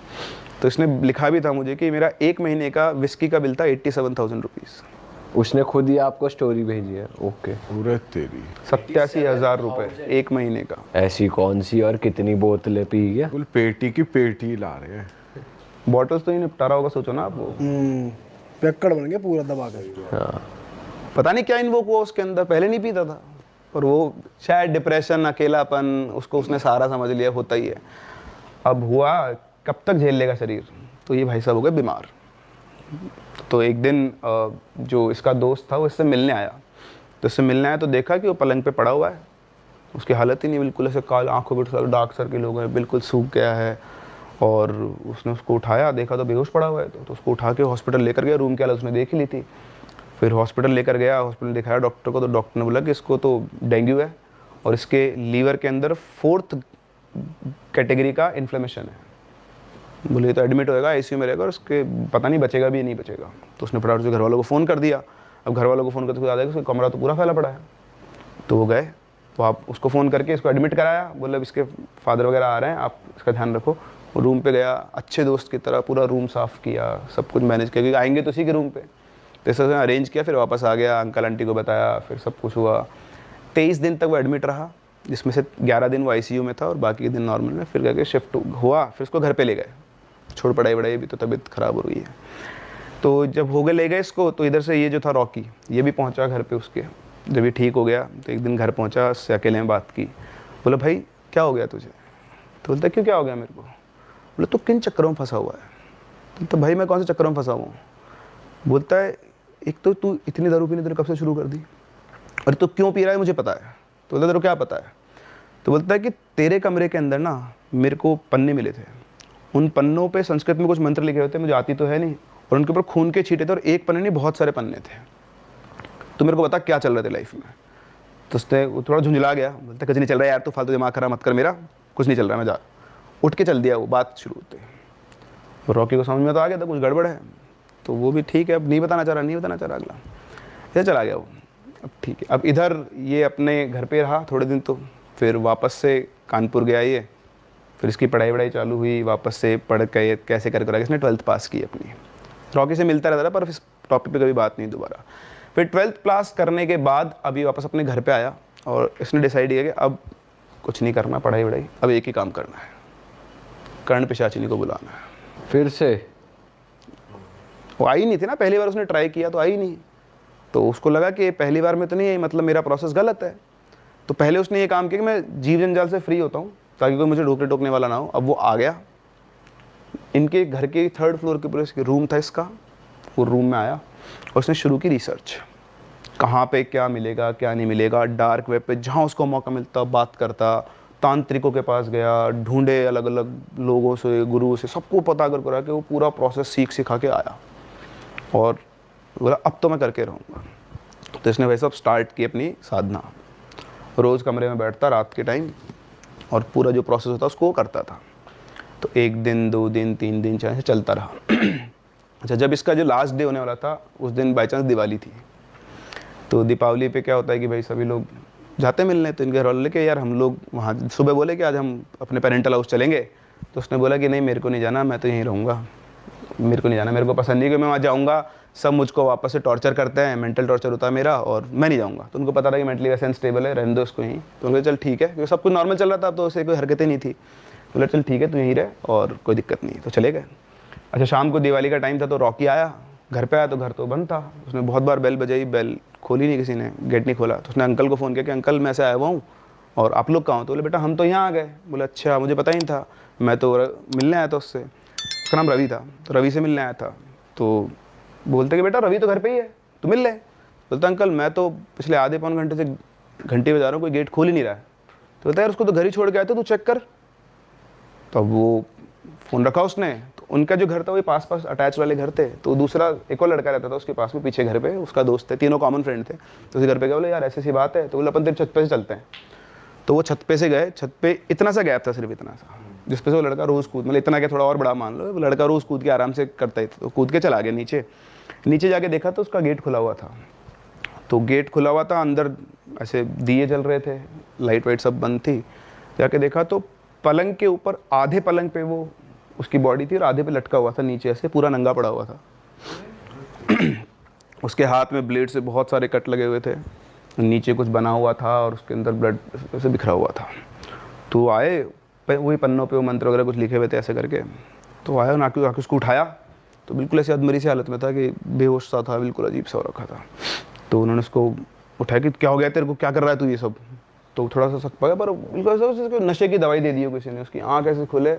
तो इसने लिखा भी था मुझे कि मेरा 1 महीने का विस्की का बिल था 87,000 रुपीज़। उसने खुद ही आपको स्टोरी भेजी है? ओके। पूरे तेरी 87,000 रुपये 1 महीने का। ऐसी कौन सी और कितनी बोतलें पी गया? बिल्कुल पेटी की पेटी ला रहे हैं। बॉटल्स तो ही निपटारा होगा, सोचो ना आप। वो पैकड़ बन गया पूरा दबा कर। हाँ। पता नहीं क्या इन्वोक हुआ उसके अंदर, पहले नहीं पीता था, पर वो शायद डिप्रेशन, अकेलापन, उसको उसने सारा समझ लिया, होता ही है। अब हुआ, कब तक झेल लेगा शरीर। तो ये भाई साहब हो गए बीमार। तो एक दिन जो इसका दोस्त था वो इससे मिलने आया। तो इससे मिलने आया तो देखा कि वो पलंग पे पड़ा हुआ है, उसकी हालत ही नहीं, बिल्कुल ऐसे काल, आंखों पर डार्क सर्किल हो गए, बिल्कुल सूख गया है। और उसने उसको उठाया, देखा तो बेहोश पड़ा हुआ है। तो उसको उठा के हॉस्पिटल लेकर गया, रूम की हालत उसने देख ही ली थी। फिर हॉस्पिटल लेकर गया, हॉस्पिटल दिखाया डॉक्टर को, तो डॉक्टर ने बोला कि इसको तो डेंगू है, और इसके लीवर के अंदर 4th कैटेगरी का इन्फ्लेमेशन है। बोले तो एडमिट होएगा, आईसीयू में रहेगा, और उसके पता नहीं बचेगा भी नहीं बचेगा। तो उसने फटाफट से घर वालों को फ़ोन कर दिया। अब घर वालों को फ़ोन करते हुए याद है कि उसका कमरा तो पूरा फैला पड़ा है। तो वो गए, तो आप उसको फ़ोन करके इसको एडमिट कराया। बोले इसके फादर वगैरह आ रहे हैं, आप इसका ध्यान रखो। वो रूम पे गया, अच्छे दोस्त की तरह पूरा रूम साफ़ किया, सब कुछ मैनेज किया, क्योंकि आएंगे तो उसी के रूम पे। तो इस तरह से अरेंज किया, फिर वापस आ गया, अंकल आंटी को बताया, फिर सब कुछ हुआ। 23 दिन तक वो एडमिट रहा, जिसमें से 11 दिन वो आईसीयू में था और बाकी दिन नॉर्मल में। फिर करके शिफ्ट हुआ, फिर उसको घर पे ले गए। छोड़ पढ़ाई वढ़ाई भी, तो तबीयत ख़राब हो रही है। तो जब हो गए, ले गए इसको, तो इधर से ये जो था रॉकी, ये भी पहुंचा घर पे उसके। जब ये ठीक हो गया तो एक दिन घर पहुंचा, उससे अकेले में बात की। बोला भाई क्या हो गया तुझे? तो बोलता क्यों, क्या हो गया मेरे को? बोला तू किन चक्करों में फंसा हुआ है? तो भाई मैं कौन से चक्करों में फंसा हुआ हूँ? बोलता है एक तो तू इतनी दारू पीने तेरे कब से शुरू कर दी, और तू क्यों पी रहा है मुझे पता है। तो बोलता तेरे को क्या पता है? तो बोलता है कि तेरे कमरे के अंदर ना मेरे को पन्ने मिले थे, उन पन्नों पे संस्कृत में कुछ मंत्र लिखे हुए थे, मुझे आती तो है नहीं, और उनके ऊपर खून के छींटे थे, और एक पन्ने नहीं बहुत सारे पन्ने थे। तो मेरे को बता क्या चल रहा था लाइफ में। तो उसने थोड़ा झुंझला गया, बोलता कुछ नहीं चल रहा है यार, तू फालतू दिमाग खराब मत कर मेरा, कुछ नहीं चल रहा, मैं जा। उठ के चल दिया वो, बात शुरू होते। रॉकी को समझ में तो आ गया था कुछ गड़बड़ है। तो वो भी ठीक है, अब नहीं बताना चाह रहा, अगला इधर चला गया वो। अब ठीक है, अब इधर ये अपने घर पे रहा थोड़े दिन, तो फिर वापस से कानपुर गया ये। फिर इसकी पढ़ाई वढ़ाई चालू हुई, वापस से पढ़ के कैसे कर इसने 12th पास की अपनी। रॉकी से मिलता रहता था, पर इस टॉपिक पे कभी बात नहीं दोबारा। फिर 12th पास करने के बाद अभी वापस अपने घर पे आया, और इसने डिसाइड किया कि अब कुछ नहीं करना पढ़ाई वढ़ाई, अब एक ही काम करना है। कर्ण पिशाचिनी को बुलाना है। फिर से? वो आई नहीं थी ना, पहली बार उसने ट्राई किया तो आई नहीं, तो उसको लगा कि पहली बार में तो नहीं आई, मतलब मेरा प्रोसेस गलत है। तो पहले उसने ये काम किया कि मैं जीव जंजाल से फ्री होता हूँ ताकि कोई मुझे रोकने टोकने वाला ना हो। अब वो आ गया, इनके घर के 3rd फ्लोर के ऊपर रूम था इसका, वो रूम में आया और उसने शुरू की रिसर्च, कहाँ पे क्या मिलेगा क्या नहीं मिलेगा। डार्क वेब पे जहाँ उसको मौका मिलता बात करता, तांत्रिकों के पास गया, ढूंढे अलग अलग लोगों से, गुरु से, सबको पता करा के वो पूरा प्रोसेस सीख सिखा के आया और बोला अब तो मैं करके रहूँगा। तो इसने वैसे अब स्टार्ट की अपनी साधना। रोज़ कमरे में बैठता रात के टाइम और पूरा जो प्रोसेस होता उसको वो करता था। तो 1 दिन 2 दिन 3 दिन 4 दिन चलता रहा। अच्छा, जब इसका जो लास्ट डे होने वाला था उस दिन बाई चांस दिवाली थी। तो दीपावली पे क्या होता है कि भाई सभी लोग जाते मिलने, तो इनके घर वाले के यार हम लोग वहाँ, सुबह बोले कि आज हम अपने पेरेंटल हाउस चलेंगे। तो उसने बोला कि नहीं मेरे को नहीं जाना, मैं तो यहीं रहूँगा, मेरे को नहीं जाना, मेरे को पसंद नहीं कि मैं वहाँ जाऊँगा सब मुझको वापस से टॉर्चर करते हैं, मेंटल टॉर्चर होता है मेरा और मैं नहीं जाऊँगा। तो उनको पता था कि मेंटली वैसे अनस्टेबल है, रहने दो उसको यहीं। तो उनको चल ठीक है, क्योंकि सब कुछ नॉर्मल चल रहा था, तो उसे कोई हरकतें नहीं थी। तो बोला चल ठीक है तू यहीं रह और कोई दिक्कत नहीं। तो चले गए। अच्छा, शाम को दिवाली का टाइम था तो रॉकी आया, घर पे आया तो घर तो बंद था। उसने बहुत बार बेल बजाई, बेल खोली नहीं किसी ने, गेट नहीं खोला। तो उसने अंकल को फ़ोन किया कि अंकल मैं ऐसे आया हुआ हूँ और आप लोग कहाँ हो? तो बोले बेटा हम तो यहाँ आ गए। बोले अच्छा मुझे पता ही नहीं था, मैं तो मिलने आया था उससे, उसका नाम रवि था, तो रवि से मिलने आया था। तो बोलते कि बेटा रवि तो घर पे ही है, तू मिल ले। बोलता अंकल मैं तो पिछले आधे पौन घंटे से घंटे बजा रहा हूँ, कोई गेट खोल ही नहीं रहा है। तो बोलता यार उसको तो घर ही छोड़ के आया था, तू चेक कर। तो अब वो फ़ोन रखा उसने, तो उनका जो घर था वो पास पास अटैच वाले घर थे। तो दूसरा एक और लड़का रहता था उसके पास में पीछे घर पे, उसका दोस्त है, तीनों कॉमन फ्रेंड थे। तो उसी घर पे गए, बोले यार ऐसी सी बात है। तो बोले अपन तेरे छत पे से चलते हैं। तो वो छत पे से गए। छत पे इतना सा गैप था, सिर्फ इतना सा, जिस पे से वो लड़का रोज़ कूद, मतलब इतना क्या थोड़ा और बड़ा मान लो, वो लड़का रोज़ कूद के आराम से करता ही था। तो कूद के चला गया नीचे। नीचे जाके देखा तो उसका गेट खुला हुआ था। तो गेट खुला हुआ था, अंदर ऐसे दिए जल रहे थे, लाइट वाइट सब बंद थी। जाके देखा तो पलंग के ऊपर आधे पलंग पे वो उसकी बॉडी थी और आधे पे लटका हुआ था नीचे, ऐसे पूरा नंगा पड़ा हुआ था। उसके हाथ में ब्लेड से बहुत सारे कट लगे हुए थे, नीचे कुछ बना हुआ था और उसके अंदर ब्लड ऐसे बिखरा हुआ था। तो आए, वही पन्नों पे वो मंत्र वगैरह कुछ लिखे हुए थे ऐसे करके। तो आया, आके उसको उठाया तो बिल्कुल ऐसे अधमरी सी हालत में था कि बेहोश सा था, बिल्कुल अजीब सा हो रखा था। तो उन्होंने उसको उठाया कि क्या हो गया तेरे को, क्या कर रहा है तू ये सब। तो थोड़ा सा सक पड़ा, पर बिल्कुल नशे की दवाई दे दी हो किसी ने। उसकी आँख ऐसे खुले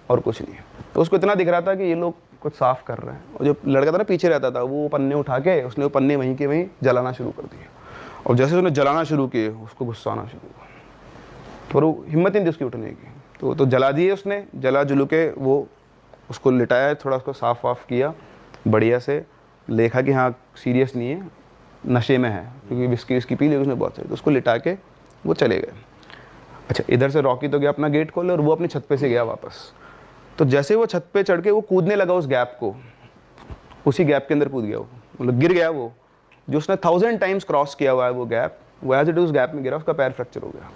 और कुछ नहीं। तो उसको इतना दिख रहा था कि ये लोग कुछ साफ कर रहे हैं। और जो लड़का था ना पीछे रहता था, वो पन्ने उठा के उसने वो पन्ने वहीं के वहीं जलाना शुरू कर दिए। और जैसे उसने जलाना शुरू किए उसको गुस्सा आना शुरू हुआ, पर वो हिम्मत नहीं थी उसकी उठने की। तो जला दिए उसने, जला जुलू के वो उसको लिटाया, थोड़ा उसको साफ वाफ किया बढ़िया से, देखा कि हाँ सीरियस नहीं है, नशे में है, क्योंकि विस्की पी ली उसने बहुत सारी। तो उसको लिटा के वो चले गए। अच्छा, इधर से रॉकी तो गया अपना गेट खोले और वो अपनी छत पे से गया वापस। तो जैसे वो छत पे चढ़ के वो कूदने लगा उस गैप को, उसी गैप के अंदर कूद गया वो, मतलब गिर गया वो। जो उसने 1000 टाइम्स क्रॉस किया हुआ है वो गैप, वो एज इट उस गैप में गिरा, उसका पैर फ्रैक्चर हो गया।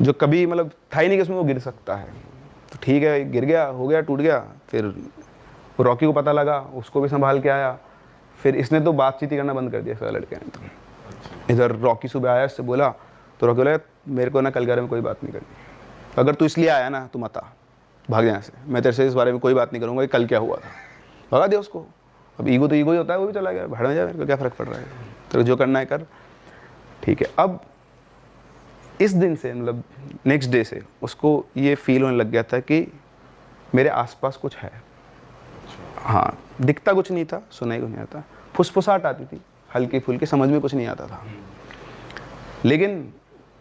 जो कभी मतलब था ही नहीं कि उसमें वो गिर सकता है। तो ठीक है, गिर गया, हो गया, टूट गया। फिर रॉकी को पता लगा, उसको भी संभाल के आया। फिर इसने तो बातचीत ही करना बंद कर दिया, फिर लड़के ने। तो इधर रॉकी सुबह आया, इससे बोला, तो रॉकी बोला मेरे को ना कल बारे में कोई बात नहीं करनी, अगर तू इसलिए आया ना तू मत आ, भाग यहाँ से, मैं तेरे से इस बारे में कोई बात नहीं करूँगा कि कल क्या हुआ था। भगा दिया उसको। अब ईगो तो ईगो ही होता है, वो भी चला गया, भाड़ में जा, मेरे को क्या फ़र्क पड़ रहा है, तेरे जो करना है कर, ठीक है। अब इस दिन से, मतलब नेक्स्ट डे से उसको ये फील होने लग गया था कि मेरे आसपास कुछ है। हाँ, दिखता कुछ नहीं था, सुनाई कुछ नहीं आता, फुसफुसाहट आती थी हल्की फुल्की, समझ में कुछ नहीं आता था, लेकिन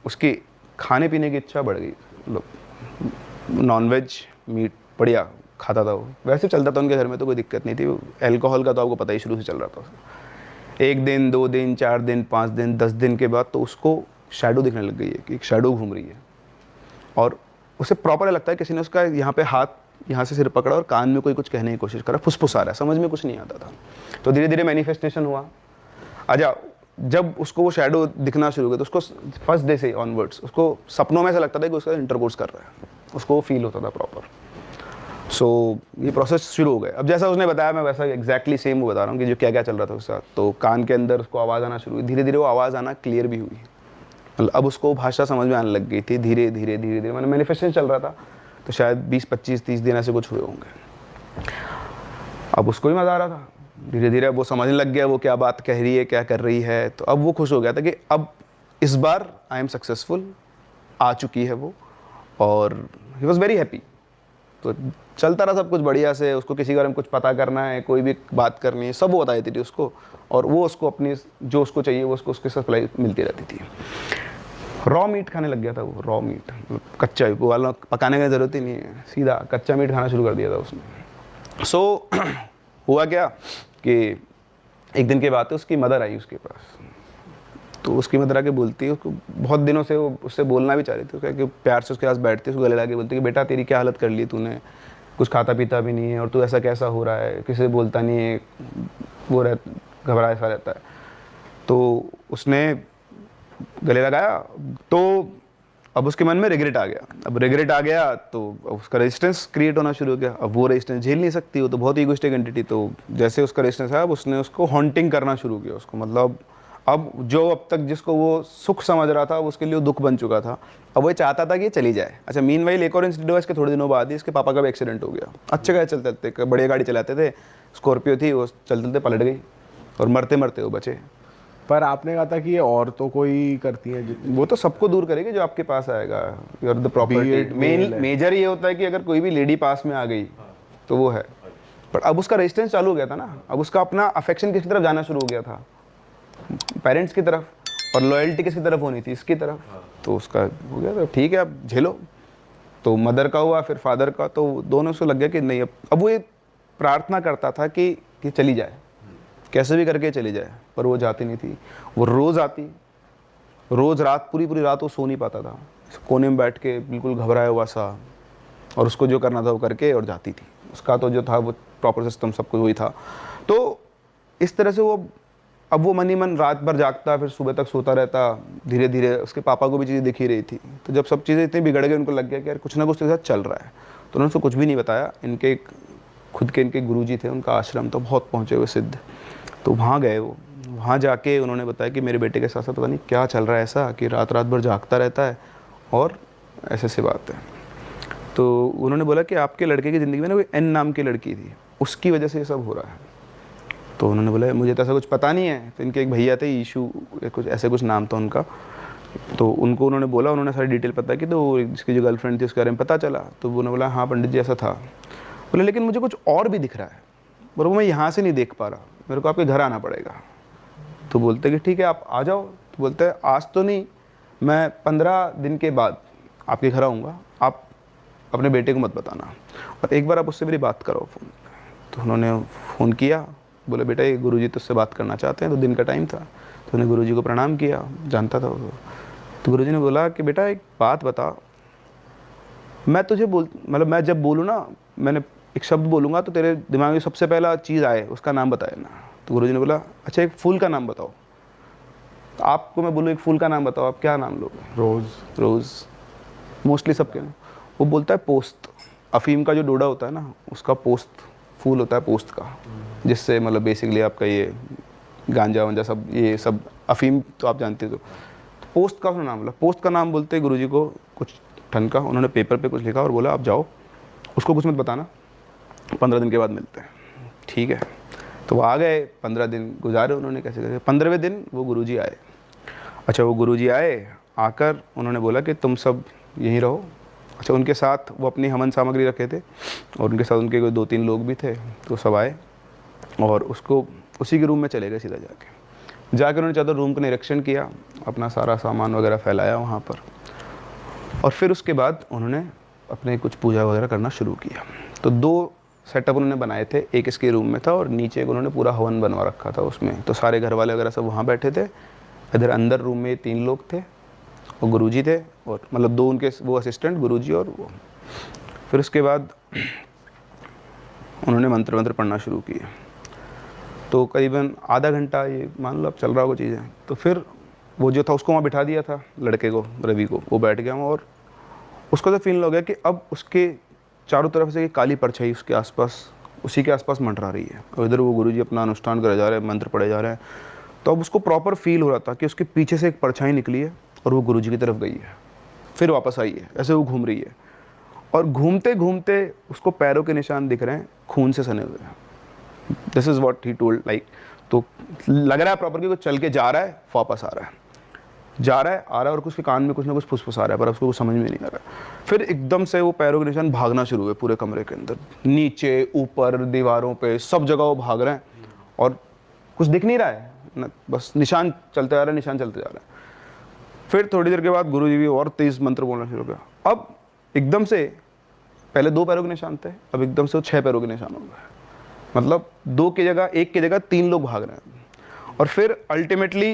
उसकी खाने पीने की इच्छा बढ़ गई। मतलब नॉनवेज मीट बढ़िया खाता था वो, वैसे चलता था उनके घर में, तो कोई दिक्कत नहीं थी। एल्कोहल का तो आपको पता ही शुरू से चल रहा था। 1 दिन 2 दिन 4 दिन 5 दिन 10 दिन के बाद तो उसको शैडो दिखने लग गई है कि एक शैडो घूम रही है, और उसे प्रॉपर लगता है किसी ने उसका यहाँ पे हाथ, यहाँ से सिर पकड़ा और कान में कोई कुछ कहने की कोशिश करा, फुसफुसा रहा है, समझ में कुछ नहीं आता था। तो धीरे धीरे मैनिफेस्टेशन हुआ। अच्छा, जब उसको वो शैडो दिखना शुरू हुआ तो उसको फर्स्ट डे से ऑनवर्ड्स उसको सपनों में ऐसा लगता था कि उसका इंटरकोर्स कर रहा है, उसको फील होता था प्रॉपर। सो ये प्रोसेस शुरू हो गया। अब जैसा उसने बताया मैं वैसा एग्जैक्टली सेम वो बता रहा हूँ कि जो क्या क्या चल रहा था उसके साथ। तो कान के अंदर उसको आवाज़ आना शुरू हुई, धीरे धीरे वो आवाज़ आना क्लियर भी हुई, मतलब अब उसको भाषा समझ में आने लग गई थी धीरे धीरे धीरे धीरे, मतलब मैनिफेस्टेशन चल रहा था। तो शायद 20-25-30 दिन ऐसे कुछ हुए होंगे। अब उसको भी मज़ा आ रहा था, धीरे धीरे वो समझने लग गया वो क्या बात कह रही है, क्या कर रही है। तो अब वो खुश हो गया था कि अब इस बार आई एम सक्सेसफुल, आ चुकी है वो, और ही वॉज वेरी हैप्पी। तो चलता रहा सब कुछ बढ़िया से। उसको किसी के बारे में कुछ पता करना है, कोई भी बात करनी है, सब वो बता देती थी उसको, और वो उसको अपनी जो उसको चाहिए वो उसको उसके सप्लाई मिलती रहती थी। रॉ मीट खाने लग गया था वो, रॉ मीट, कच्चा, वो वाला पकाने की ज़रूरत ही नहीं है, सीधा कच्चा मीट खाना शुरू कर दिया था उसने। सो हुआ क्या कि एक दिन की बात है, उसकी मदर आई उसके पास। तो उसकी मदर आके बोलती है, उसको बहुत दिनों से वो उससे बोलना भी चाह रही थी, कि प्यार से उसके पास बैठती है, उसको गले लगा बोलती है कि बेटा तेरी क्या हालत कर ली तूने, कुछ खाता पीता भी नहीं है और तू ऐसा कैसा हो रहा है, किसी से बोलता नहीं है, वो घबरा ऐसा रहता है। तो उसने गले लगाया, तो अब उसके मन में रिग्रेट आ गया। अब रिग्रेट आ गया तो उसका रेजिस्टेंस क्रिएट होना शुरू हो गया। अब वो रेजिस्टेंस झेल नहीं सकती, वो तो बहुत ईगोइस्टिक एंटिटी। तो जैसे उसका रेजिस्टेंस आया, अब उसने उसको हॉन्टिंग करना शुरू किया उसको, मतलब अब जो अब तक जिसको वो सुख समझ रहा था, उसके लिए वो दुख बन चुका था। अब वो चाहता था कि ये चली जाए। अच्छा, मीनवाइल एक और इंसिडेंट हुआ, इसके थोड़े दिनों बाद ही इसके पापा का भी एक्सीडेंट हो गया। अच्छे गए चलते चलते, बढ़िया गाड़ी चलाते थे, स्कॉर्पियो थी, वो चलते चलते पलट गई और मरते मरते वो बचे। पर आपने कहा था कि ये और तो कोई करती है वो तो सबको दूर करेगी जो आपके पास आएगा, you are the property. Major ये होता है कि अगर कोई भी लेडी पास में आ गई तो वो है। पर अब उसका रेजिस्टेंस चालू हो गया था ना, अब उसका अपना अफेक्शन किसकी तरफ जाना शुरू हो गया था, पेरेंट्स की तरफ, और लॉयल्टी किसकी तरफ होनी थी, इसकी तरफ। तो उसका हो गया, तो ठीक है अब झेलो। तो मदर का हुआ, फिर फादर का, तो दोनों से लग गया कि नहीं, अब वो ये प्रार्थना करता था कि चली जाए, कैसे भी करके चली जाए, पर वो जाती नहीं थी। वो रोज़ आती, रोज़ रात, पूरी पूरी रात वो सो नहीं पाता था, कोने में बैठ के बिल्कुल घबराया हुआ सा, और उसको जो करना था वो करके और जाती थी। उसका तो जो था वो प्रॉपर सिस्टम सब कुछ वही था। तो इस तरह से वो अब वो मन ही मन रात भर जागता, फिर सुबह तक सोता रहता। धीरे धीरे उसके पापा को भी चीज़ें दिख ही रही थी। तो जब सब चीज़ें इतनी बिगड़ गई, उनको लग गया कि यार कुछ ना कुछ उसके साथ चल रहा है। तो उन्होंने उसको कुछ भी नहीं बताया। इनके खुद के इनके गुरुजी थे, उनका आश्रम तो बहुत पहुँचे हुए सिद्ध। तो वहाँ गए वो, वहाँ जाके उन्होंने बताया कि मेरे बेटे के साथ साथ पता नहीं क्या चल रहा है ऐसा कि रात रात भर जागता रहता है और ऐसे ऐसी बात है। तो उन्होंने बोला कि आपके लड़के की ज़िंदगी में ना कोई एन नाम की लड़की थी, उसकी वजह से ये सब हो रहा है। तो उन्होंने बोला मुझे तो ऐसा कुछ पता नहीं है। तो इनके एक भैया थे, ईशू कुछ ऐसे कुछ नाम था उनका। तो उनको उन्होंने बोला, उन्होंने सारी डिटेल पता की। तो इसकी जो गर्लफ्रेंड थी उसके बारे में पता चला। तो उन्होंने बोला हाँ पंडित जी ऐसा था। बोले लेकिन मुझे कुछ और भी दिख रहा है, पर वो मैं यहाँ से नहीं देख पा रहा, मेरे को आपके घर आना पड़ेगा। तो बोलते कि ठीक है आप आ जाओ। तो बोलते हैं आज तो नहीं, मैं 15 दिन के बाद आपके घर आऊँगा, आप अपने बेटे को मत बताना, और एक बार आप उससे मेरी बात करो फ़ोन। तो उन्होंने फ़ोन किया, बोले बेटा ये गुरुजी तुझसे बात करना चाहते हैं। तो दिन का टाइम था, तो उन्हें गुरुजी को प्रणाम किया, जानता था वो। तो गुरुजी ने बोला कि बेटा एक बात बता, मैं तुझे मतलब मैं जब बोलूँ ना, मैंने एक शब्द बोलूँगा तो तेरे दिमाग में सबसे पहला चीज़ आए उसका नाम बताए ना। तो गुरुजी ने बोला अच्छा एक फूल का नाम बताओ। तो आपको मैं बोलूँ एक फूल का नाम बताओ, आप क्या नाम लोगे? रोज़। रोज़ मोस्टली सबके। वो बोलता है पोस्त, अफीम का जो डोडा होता है ना उसका पोस्त फूल होता है, पोस्त का, जिससे मतलब बेसिकली आपका ये गांजा वांजा सब, ये सब अफीम तो आप जानते हो। तो पोस्त का उसने नाम बोला। पोस्त का नाम बोलते गुरुजी को कुछ ठन का, उन्होंने पेपर पे कुछ लिखा और बोला आप जाओ, उसको कुछ मत बताना, 15 दिन के बाद मिलते हैं। ठीक है। तो वो आ गए, 15 दिन गुजारे उन्होंने कैसे कैसे। 15वें दिन वो गुरुजी आए। अच्छा वो गुरुजी आए, आकर उन्होंने बोला कि तुम सब यहीं रहो। अच्छा उनके साथ वो अपनी हवन सामग्री रखे थे, और उनके साथ उनके कोई 2-3 लोग भी थे। तो सब आए और उसको उसी के रूम में चले गए सीधा जाके उन्होंने चाहता रूम का निरीक्षण किया, अपना सारा सामान वगैरह फैलाया वहाँ पर, और फिर उसके बाद उन्होंने अपने कुछ पूजा वगैरह करना शुरू किया। तो 2 सेटअप उन्होंने बनाए थे, एक इसके रूम में था और नीचे एक उन्होंने पूरा हवन बनवा रखा था उसमें। तो सारे घर वाले वगैरह सब वहाँ बैठे थे। इधर अंदर रूम में 3 लोग थे और गुरुजी थे, और मतलब 2 उनके वो असिस्टेंट, गुरुजी और वो। फिर उसके बाद उन्होंने मंत्र पढ़ना शुरू किए। तो करीबन आधा घंटा, ये मान लो अब चल रहा होगा चीज़ें। तो फिर वो जो था उसको वहाँ बिठा दिया था, लड़के को, रवि को, वो बैठ गया वहाँ, और उसको तो फील हो गया कि अब उसके चारों तरफ से काली परछाई उसके आसपास, उसी के आसपास मंडरा रही है, और इधर वो गुरुजी अपना अनुष्ठान करे जा रहे हैं, मंत्र पढ़े जा रहे हैं। तो अब उसको प्रॉपर फील हो रहा था कि उसके पीछे से एक परछाई निकली है और वो गुरुजी की तरफ गई है, फिर वापस आई है, ऐसे वो घूम रही है। और घूमते घूमते उसको पैरों के निशान दिख रहे हैं खून से सने हुए हैं। This is what he told like. तो लग रहा है प्रॉपर कि वो चल के जा रहा है, वापस आ रहा है, जा रहा है, आ रहा है, और उसके कान में कुछ ना कुछ फुसफुसा रहा है, पर उसको कुछ समझ में नहीं आ रहा है। फिर एकदम से वो पैरों के निशान भागना शुरू हुए पूरे कमरे के अंदर, नीचे ऊपर दीवारों पे सब जगह वो भाग रहे हैं और कुछ दिख नहीं रहा है ना, बस निशान चलते जा रहा है, निशान चलते जा रहा है। फिर थोड़ी देर के बाद गुरुजी भी और तेज मंत्र बोलना शुरू किया। अब एकदम से पहले 2 पैरों के निशान थे, अब एकदम से वो 6 पैरों के निशान हो गए। मतलब 2 की जगह 1 की जगह 3 लोग भाग रहे हैं। और फिर अल्टीमेटली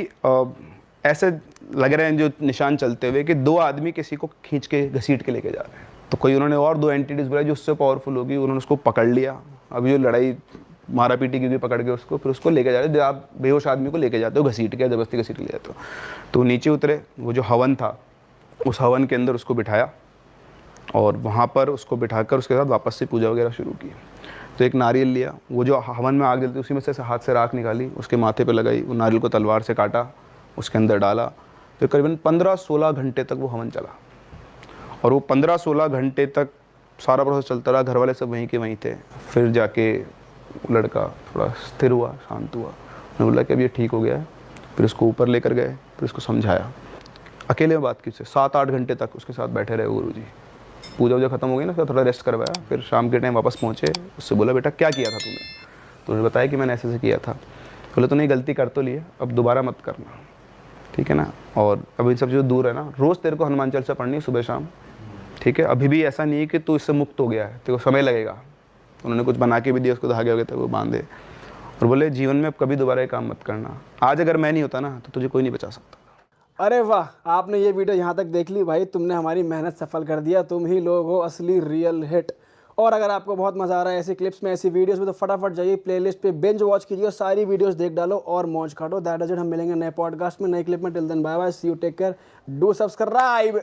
ऐसे लग रहे हैं जो निशान चलते हुए कि 2 आदमी किसी को खींच के घसीट के लेके जा रहे हैं। तो कोई उन्होंने और 2 एंटिटीज बुलाई जो उससे पावरफुल होगी, उन्होंने उसको पकड़ लिया। अभी जो लड़ाई मारा पीटी की पकड़ के उसको, फिर उसको लेके जा रहे। आप बेहोश आदमी को लेके जाते हो, घसीट के जबरदस्ती घसीट ले जाते हो। तो नीचे उतरे, वो जो हवन था उस हवन के अंदर उसको बिठाया और वहाँ पर उसको बिठाकर उसके साथ वापस से पूजा वगैरह शुरू की। तो एक नारियल लिया, वो जो हवन में आग जलती उसी में से हाथ से राख निकाली, उसके माथे पे लगाई, वो नारियल को तलवार से काटा, उसके अंदर डाला। फिर करीबन 15-16 घंटे तक वो हवन चला और वो 15-16 घंटे तक सारा प्रोसेस चलता रहा। घर वाले सब वहीं के वहीं थे। फिर जाके लड़का थोड़ा स्थिर हुआ, शांत हुआ। उन्होंने बोला कि अब ये ठीक हो गया है। फिर उसको ऊपर लेकर गए, फिर उसको समझाया, अकेले में बात की उससे। 7-8 घंटे तक उसके साथ बैठे रहे गुरुजी। पूजा वूजा खत्म हो गई ना, उसका थोड़ा रेस्ट करवाया। फिर शाम के टाइम वापस पहुँचे, उससे बोला बेटा क्या किया था तूने? तो उन्होंने बताया कि मैंने ऐसे किया था। बोले तूने गलती कर तो ली है, अब दोबारा मत करना, ठीक है ना। और अब इन सब जो दूर है ना, रोज़ तेरे को हनुमान चालीसा पढ़नी है सुबह शाम, ठीक है। अभी भी ऐसा नहीं है कि तू इससे मुक्त हो गया है, तेरे को समय लगेगा। उन्होंने कुछ बना के भी दिया, उसको धागे वगैरह वो बांधे और बोले जीवन में अब कभी दोबारा ये काम मत करना। आज अगर मैं नहीं होता ना तो तुझे कोई नहीं बचा सकता। अरे वाह, आपने ये वीडियो यहाँ तक देख ली भाई, तुमने हमारी मेहनत सफल कर दिया। तुम ही लोग हो असली रियल हिट। और अगर आपको बहुत मज़ा आ रहा है ऐसी क्लिप्स में, ऐसी वीडियोस में, तो फटाफट जाइए प्लेलिस्ट पे बिंज वॉच कीजिए और सारी वीडियोस देख डालो और मौज काटो। That is it. हम मिलेंगे नए पॉडकास्ट में, नए क्लिप में। Till then bye bye, see you, take care, do subscribe.